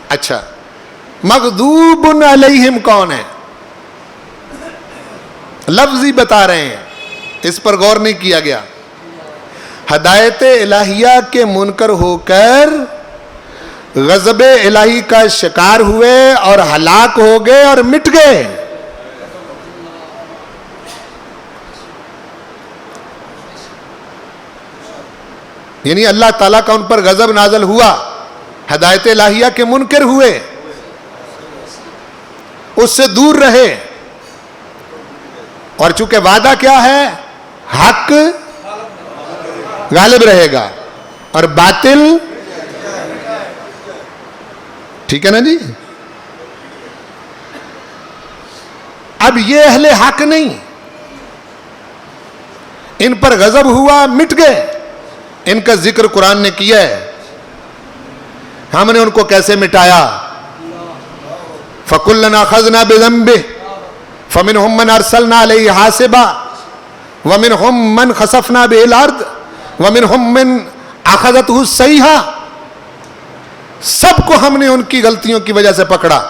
اچھا، مغضوب علیہم کون ہے؟ لفظی بتا رہے ہیں، اس پر غور نہیں کیا گیا۔ ہدایت الہیہ کے منکر ہو کر غضب الہی کا شکار ہوئے اور ہلاک ہو گئے اور مٹ گئے۔ یعنی اللہ تعالیٰ کا ان پر غضب نازل ہوا، ہدایت الہیہ کے منکر ہوئے، اس سے دور رہے، اور چونکہ وعدہ کیا ہے؟ حق غالب رہے گا اور باطل، ٹھیک ہے نا جی؟ اب یہ اہل حق نہیں، ان پر غضب ہوا، مٹ گئے، ان کا ذکر قرآن نے کیا ہے۔ ہم نے ان کو کیسے مٹایا؟ فَكُلًّا أَخَذْنَا بِذَنبِهِ فَمِنْهُمْ مَنْ أَرْسَلْنَا عَلَيْهِ حَاسِبًا وَمِنْهُمْ مَنْ خَسَفْنَا بِهِ الْأَرْضَ وَمِنْهُمْ مَنْ أَخَذَتْهُ الصَّيْحَةُ، سب کو ہم نے ان کی غلطیوں کی وجہ سے پکڑا۔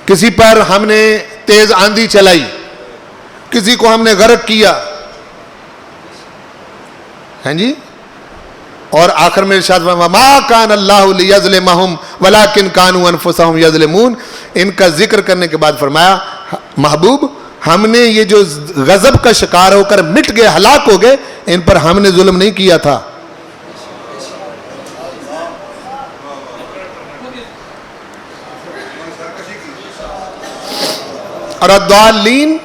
کسی پر ہم نے تیز آندھی چلائی، کسی کو ہم نے غرق کیا، ہیں جی؟ اور آخر میں ارشاد فرمایا وَمَا كَانَ اللَّهُ لِيَظْلِمَهُمْ وَلَكِنْ كَانُوا أَنفُسَهُمْ يَظْلِمُونَ۔ ان کا ذکر کرنے کے بعد فرمایا محبوب، ہم نے یہ جو غضب کا شکار ہو کر مٹ گئے، ہلاک ہو گئے، ان پر ہم نے ظلم نہیں کیا تھا۔ اور الضالین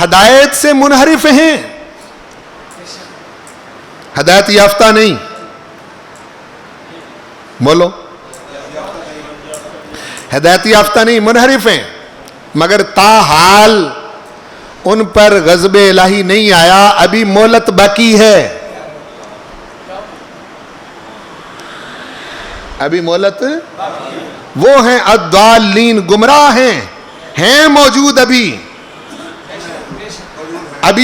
ہدایت سے منحرف ہیں، ہدایت یافتہ نہیں۔ بولو، ہدایت یافتہ نہیں، منحرف ہیں، مگر تاحال ان پر غضب الہی نہیں آیا، ابھی مہلت باقی ہے، ابھی مہلت۔ وہ ہیں الضالین، گمراہ ہیں موجود، ابھی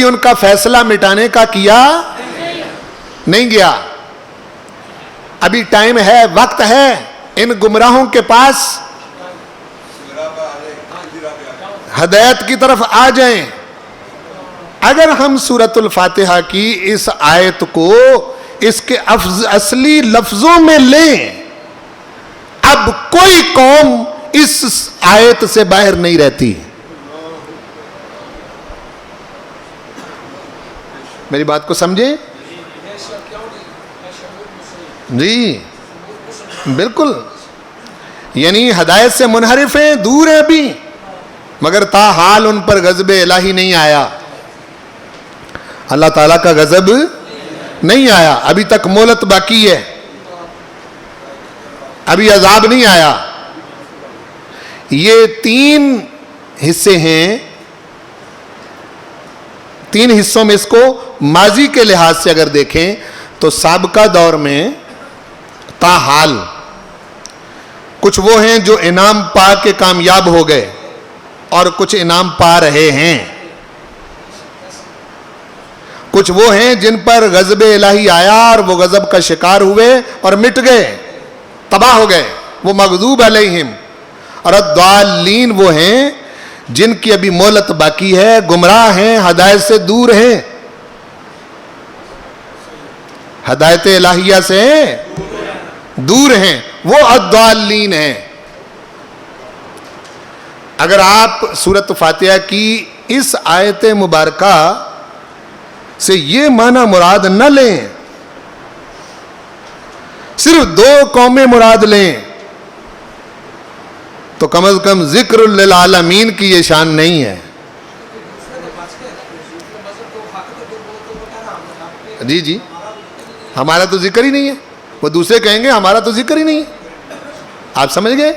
ان کا فیصلہ مٹانے کا کیا نہیں گیا، ابھی ٹائم ہے، وقت ہے، ان گمراہوں کے پاس ہدایت کی طرف آ جائیں۔ اگر ہم سورۃ الفاتحہ کی اس آیت کو اس کے اصلی لفظوں میں لیں، اب کوئی قوم اس آیت سے باہر نہیں رہتی۔ میری بات کو سمجھیں جی؟ بالکل، یعنی ہدایت سے منحرف ہیں, دور ہیں ابھی, مگر تاحال ان پر غضب الہی نہیں آیا, اللہ تعالیٰ کا غضب نہیں آیا, ابھی تک مہلت باقی ہے, ابھی عذاب نہیں آیا. یہ 3 حصے ہیں, 3 حصوں میں اس کو ماضی کے لحاظ سے اگر دیکھیں تو سابقہ دور میں تاحال کچھ وہ ہیں جو انعام پا کے کامیاب ہو گئے اور کچھ انعام پا رہے ہیں, کچھ وہ ہیں جن پر غضب الہی آیا اور وہ غضب کا شکار ہوئے اور مٹ گئے, تباہ ہو گئے, وہ مغضوب علیہم. اور الضالین وہ ہیں جن کی ابھی مہلت باقی ہے, گمراہ ہیں, ہدایت سے دور ہیں, ہدایت الہیہ سے دور ہیں, وہ الضالین ہیں. اگر آپ سورۃ فاتحہ کی اس آیت مبارکہ سے یہ معنی مراد نہ لیں, صرف 2 قومیں مراد لیں, تو کم از کم ذکر للعالمین کی یہ شان نہیں ہے. جی ہمارا تو ذکر ہی نہیں ہے, وہ دوسرے کہیں گے ہمارا تو ذکر ہی نہیں ہے. آپ سمجھ گئے,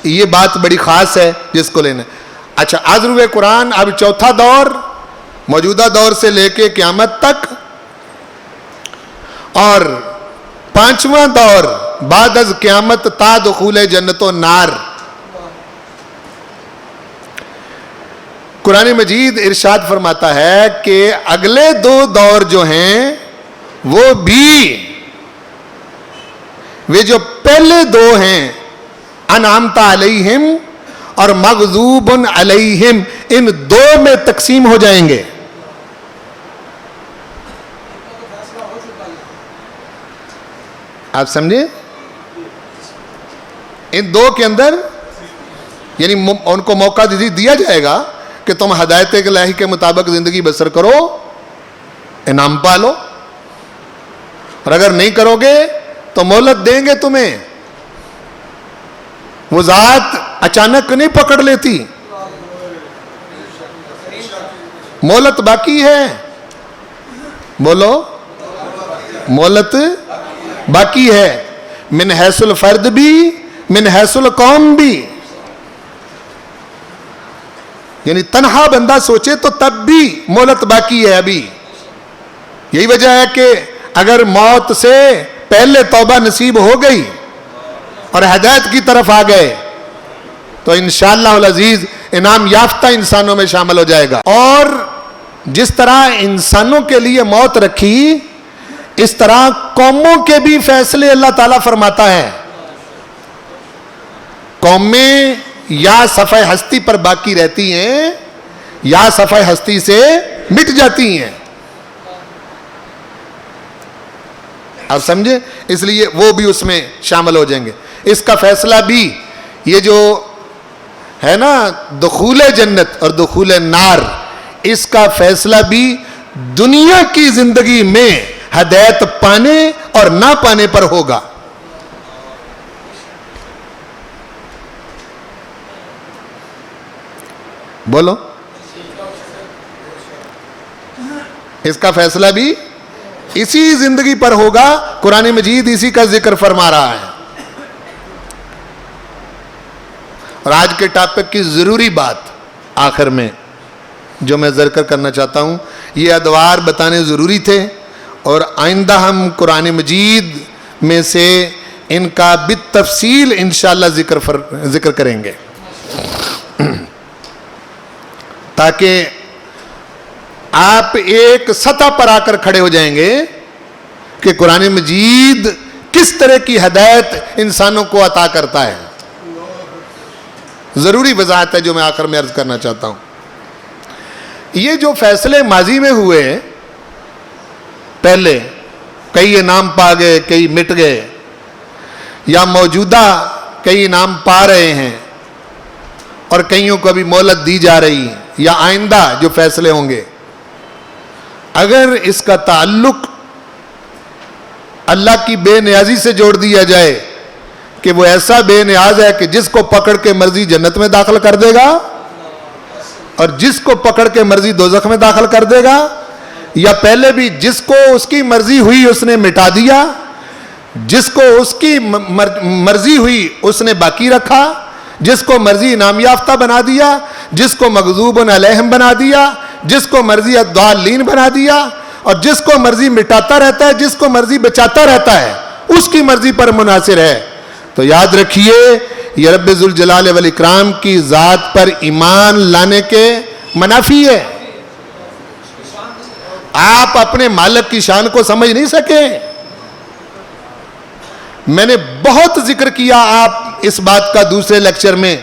یہ بات بڑی خاص ہے جس کو لینا. اچھا, عذر قرآن اب چوتھا دور, موجودہ دور سے لے کے قیامت تک, اور 5واں دور بعد از قیامت تا دخول جنت و نار. قرآن مجید ارشاد فرماتا ہے کہ اگلے 2 دور جو ہیں وہ بھی, وہ جو پہلے 2 ہیں انعمت علیہم اور مغضوب علیہم, ان 2 میں تقسیم ہو جائیں گے. آپ سمجھے, ان 2 کے اندر یعنی ان کو موقع دیا جائے گا کہ تم ہدایت الہی کے مطابق زندگی بسر کرو, انعام پالو, اور اگر نہیں کرو گے تو مہلت دیں گے تمہیں. وہ ذات اچانک نہیں پکڑ لیتی, مہلت باقی ہے. بولو, مہلت باقی ہے, من حیث الفرد بھی من حیث القوم بھی. یعنی تنہا بندہ سوچے تو تب بھی مہلت باقی ہے ابھی. یہی وجہ ہے کہ اگر موت سے پہلے توبہ نصیب ہو گئی اور ہدایت کی طرف آ گئے تو انشاءاللہ العزیز انعام یافتہ انسانوں میں شامل ہو جائے گا. اور جس طرح انسانوں کے لیے موت رکھی, اس طرح قوموں کے بھی فیصلے اللہ تعالیٰ فرماتا ہے. قومیں یا صفحہ ہستی پر باقی رہتی ہیں یا صفحہ ہستی سے مٹ جاتی ہیں. آپ سمجھے, اس لیے وہ بھی اس میں شامل ہو جائیں گے. اس کا فیصلہ بھی یہ جو ہے نا دخول جنت اور دخول نار, اس کا فیصلہ بھی دنیا کی زندگی میں ہدایت پانے اور نہ پانے پر ہوگا. بولو, اس کا فیصلہ بھی اسی زندگی پر ہوگا. قرآن مجید اسی کا ذکر فرما رہا ہے. اور آج کے ٹاپک کی ضروری بات آخر میں جو میں ذکر کرنا چاہتا ہوں, یہ ادوار بتانے ضروری تھے, اور آئندہ ہم قرآن مجید میں سے ان کا بالتفصیل انشاءاللہ ذکر کریں گے, تاکہ آپ ایک سطح پر آ کر کھڑے ہو جائیں گے کہ قرآن مجید کس طرح کی ہدایت انسانوں کو عطا کرتا ہے. ضروری وضاحت ہے جو میں آخر میں عرض کرنا چاہتا ہوں. یہ جو فیصلے ماضی میں ہوئے پہلے, کئی انعام پا گئے, کئی مٹ گئے, یا موجودہ کئی انعام پا رہے ہیں اور کئیوں کو ابھی مہلت دی جا رہی ہے, یا آئندہ جو فیصلے ہوں گے, اگر اس کا تعلق اللہ کی بے نیازی سے جوڑ دیا جائے کہ وہ ایسا بے نیاز ہے کہ جس کو پکڑ کے مرضی جنت میں داخل کر دے گا اور جس کو پکڑ کے مرضی دوزخ میں داخل کر دے گا؟ یا پہلے بھی جس کو اس کی مرضی ہوئی اس نے مٹا دیا، جس کو اس کی مرضی ہوئی اس نے باقی رکھا، جس کو مرضی انعام یافتہ بنا دیا، جس کو مغضوب علیہم بنا دیا، جس کو مرضی الضالین بنا دیا، اور جس کو مرضی مٹاتا رہتا ہے، جس کو مرضی بچاتا رہتا ہے، اس کی مرضی پر منحصر ہے۔ تو یاد رکھیے یہ رب ذوالجلال والاکرام کی ذات پر ایمان لانے کے منافی ہے۔ آپ اپنے مالک کی شان کو سمجھ نہیں سکے۔ میں نے بہت ذکر کیا آپ اس بات کا دوسرے لیکچر میں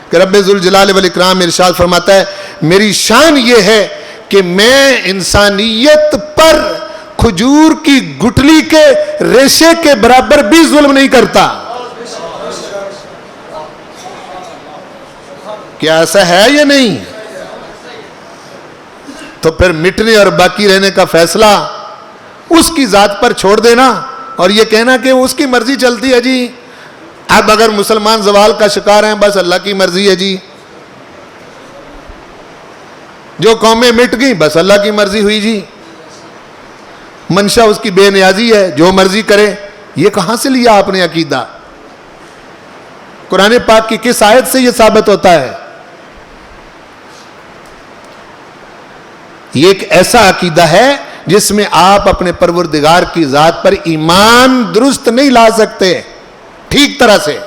کہ رب ذوالجلال والاکرام ارشاد فرماتا ہے میری شان یہ ہے کہ میں انسانیت پر کھجور کی گٹلی کے ریشے کے برابر بھی ظلم نہیں کرتا۔ کیا ایسا ہے یا نہیں؟ تو پھر مٹنے اور باقی رہنے کا فیصلہ اس کی ذات پر چھوڑ دینا اور یہ کہنا کہ اس کی مرضی چلتی ہے جی، اب اگر مسلمان زوال کا شکار ہیں بس اللہ کی مرضی ہے جی، جو قومیں مٹ گئیں بس اللہ کی مرضی ہوئی جی، منشا اس کی بے نیازی ہے، جو مرضی کرے۔ یہ کہاں سے لیا آپ نے عقیدہ؟ قرآن پاک کی کس آیت سے یہ ثابت ہوتا ہے؟ یہ ایک ایسا عقیدہ ہے جس میں آپ اپنے پروردگار کی ذات پر ایمان درست نہیں لا سکتے ٹھیک طرح سے۔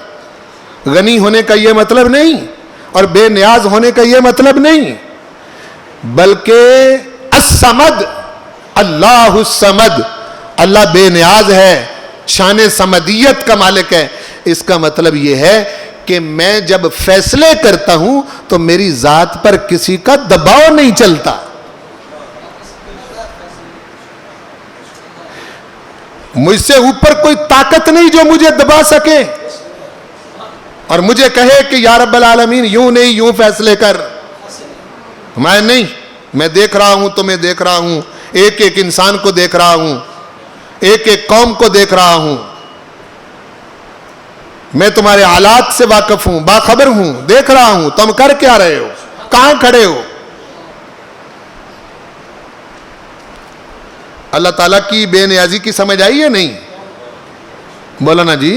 غنی ہونے کا یہ مطلب نہیں اور بے نیاز ہونے کا یہ مطلب نہیں، بلکہ الصمد، اللہ الصمد، اللہ بے نیاز ہے، شان صمدیت کا مالک ہے۔ اس کا مطلب یہ ہے کہ میں جب فیصلے کرتا ہوں تو میری ذات پر کسی کا دباؤ نہیں چلتا۔ مجھ سے اوپر کوئی طاقت نہیں جو مجھے دبا سکے اور مجھے کہے کہ یا رب العالمین یوں نہیں یوں فیصلے کر۔ میں نہیں، میں دیکھ رہا ہوں، تمہیں دیکھ رہا ہوں، ایک ایک انسان کو دیکھ رہا ہوں، ایک ایک قوم کو دیکھ رہا ہوں، میں تمہارے حالات سے واقف ہوں، باخبر ہوں، دیکھ رہا ہوں تم کر کیا رہے ہو، کہاں کھڑے ہو۔ اللہ تعالیٰ کی بے نیازی کی سمجھ آئی ہے نہیں؟ بولا نا جی۔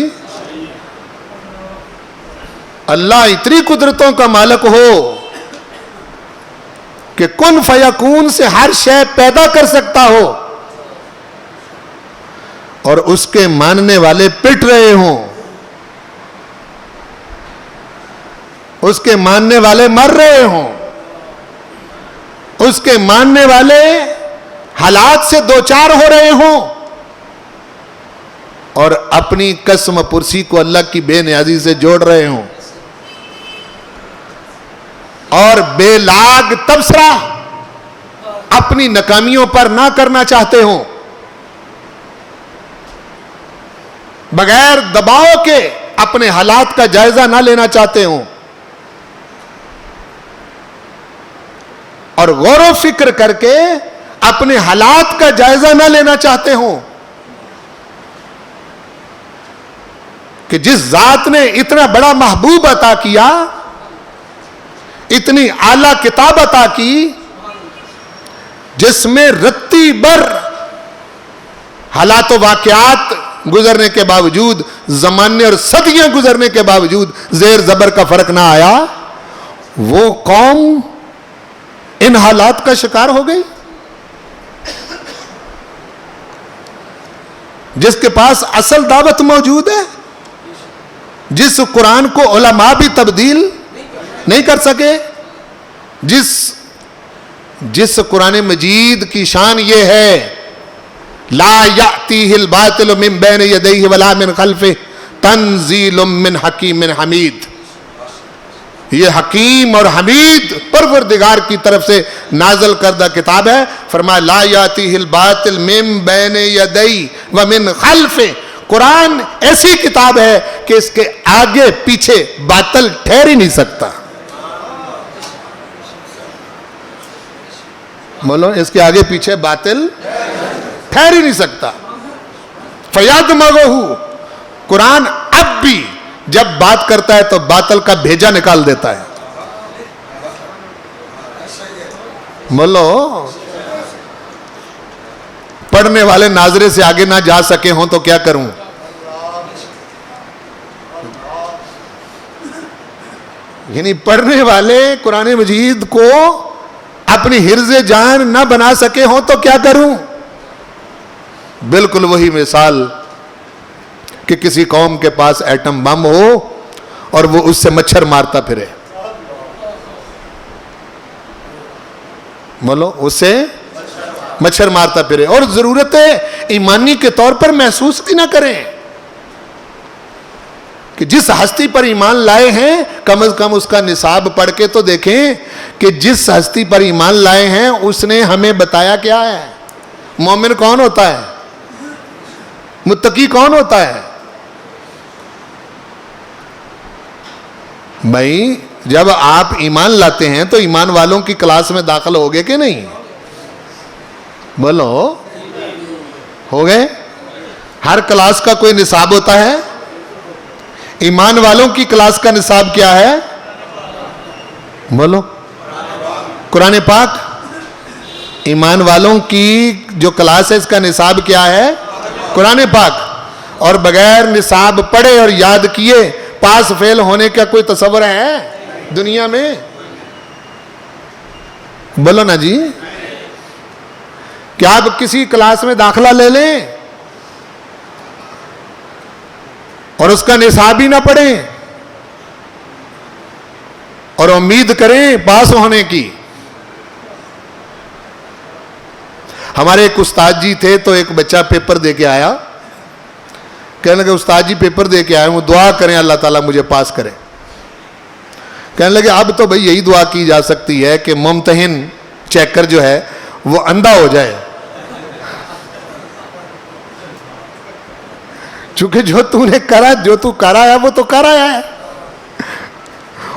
اللہ اتنی قدرتوں کا مالک ہو کہ کن فیکون سے ہر شے پیدا کر سکتا ہو اور اس کے ماننے والے پٹ رہے ہوں، اس کے ماننے والے مر رہے ہوں، اس کے ماننے والے حالات سے دوچار ہو رہے ہوں اور اپنی قسم پرسی کو اللہ کی بے نیازی سے جوڑ رہے ہوں اور بے لاگ تبصرہ اپنی ناکامیوں پر نہ کرنا چاہتے ہوں، بغیر دباؤ کے اپنے حالات کا جائزہ نہ لینا چاہتے ہوں اور غور و فکر کر کے اپنے حالات کا جائزہ نہ لینا چاہتے ہوں کہ جس ذات نے اتنا بڑا محبوب عطا کیا، اتنی اعلیٰ کتاب عطا کی جس میں رتی بر حالات و واقعات گزرنے کے باوجود، زمانے اور صدیاں گزرنے کے باوجود زیر زبر کا فرق نہ آیا، وہ قوم ان حالات کا شکار ہو گئی جس کے پاس اصل دعوت موجود ہے، جس قرآن کو علماء بھی تبدیل نہیں کر سکے، جس قرآن مجید کی شان یہ ہے لا یأتیہ الباطل من بین یدیہ ولا من خلفہ تنزیل من حکیم حمید، یہ حکیم اور حمید پروردگار کی طرف سے نازل کردہ کتاب ہے۔ فرمایا لا یأتیہ الباطل من بین یدیہ ومن خلفہ، قرآن ایسی کتاب ہے کہ اس کے آگے پیچھے باطل ٹھہر ہی نہیں سکتا۔ بولو، اس کے آگے پیچھے باطل ٹھہر ہی نہیں سکتا۔ فیادمغہ، قرآن اب بھی جب بات کرتا ہے تو باطل کا بھیجا نکال دیتا ہے. بولو پڑھنے والے ناظرے سے آگے نہ جا سکے ہوں تو کیا کروں؟ یعنی پڑھنے والے قرآن مجید کو اپنی حرز جان نہ بنا سکے ہوں تو کیا کروں؟ بالکل وہی مثال کہ کسی قوم کے پاس ایٹم بم ہو اور وہ اس سے مچھر مارتا پھرے. بولو اس سے مچھر مارتا پھرے اور ضرورت ایمانی کے طور پر محسوس بھی نہ کریں کہ جس ہستی پر ایمان لائے ہیں کم از کم اس کا نصاب پڑھ کے تو دیکھیں کہ جس ہستی پر ایمان لائے ہیں اس نے ہمیں بتایا کیا ہے. مومن کون ہوتا ہے؟ متقی کون ہوتا ہے؟ بھائی جب آپ ایمان لاتے ہیں تو ایمان والوں کی کلاس میں داخل ہو گئے کہ نہیں؟ بولو ہو گئے؟ ہر کلاس کا کوئی نصاب ہوتا ہے. ایمان والوں کی کلاس کا نصاب کیا ہے؟ بولو قرآن پاک. ایمان والوں کی جو کلاس ہے اس کا نصاب کیا ہے؟ قرآن پاک. اور بغیر نصاب پڑھے اور یاد کیے پاس فیل ہونے کا کوئی تصور ہے دنیا میں؟ بولو نا جی. کیا آپ کسی کلاس میں داخلہ لے لیں اور اس کا نصاب ہی نہ پڑھیں اور امید کریں پاس ہونے کی؟ ہمارے ایک استاد جی تھے تو ایک بچہ پیپر دے کے آیا, کہنے لگے استاد جی پیپر دے کے آئے ہوں, دعا کریں اللہ تعالیٰ مجھے پاس کرے. کہنے لگے اب تو بھئی یہی دعا کی جا سکتی ہے کہ ممتحن چیکر جو ہے وہ اندھا ہو جائے, چونکہ جو تو نے کرا, جو تو کرایا وہ تو کرایا ہے,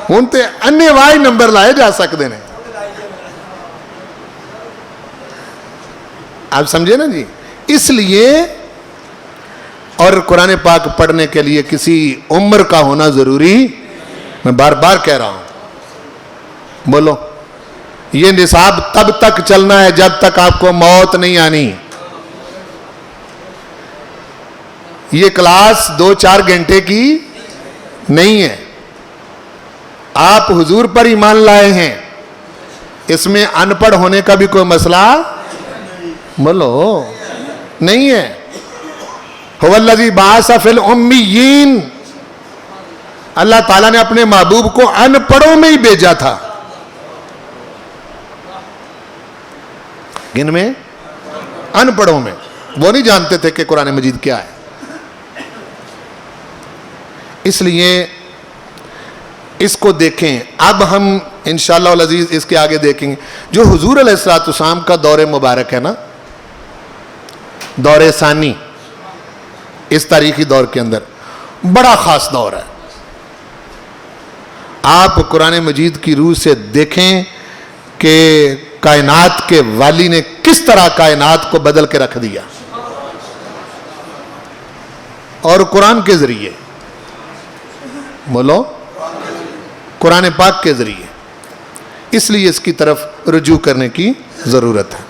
ہوں تے انے وائی نمبر لائے جا سکتے ہیں. آپ سمجھے نا جی. اس لیے اور قرآن پاک پڑھنے کے لیے کسی عمر کا ہونا ضروری, میں بار بار کہہ رہا ہوں. بولو یہ نصاب تب تک چلنا ہے جب تک آپ کو موت نہیں آنی. یہ کلاس 2-4 گھنٹے کی نہیں ہے. آپ حضور پر ایمان لائے ہیں, اس میں ان پڑھ ہونے کا بھی کوئی مسئلہ بولو نہیں ہے. هو الذی بعث فی الامیین, اللہ تعالیٰ نے اپنے محبوب کو ان پڑھوں میں ہی بھیجا تھا. کن میں؟ ان پڑھوں میں. وہ نہیں جانتے تھے کہ قرآن مجید کیا ہے. اس لیے اس کو دیکھیں. اب ہم انشاءاللہ العزیز اس کے آگے دیکھیں گے. جو حضور علیہ السلام کا دور مبارک ہے نا, دور ثانی, اس تاریخی دور کے اندر بڑا خاص دور ہے. آپ قرآن مجید کی روح سے دیکھیں کہ کائنات کے والی نے کس طرح کائنات کو بدل کے رکھ دیا, اور قرآن کے ذریعے. بولو قرآن پاک کے ذریعے. اس لیے اس کی طرف رجوع کرنے کی ضرورت ہے.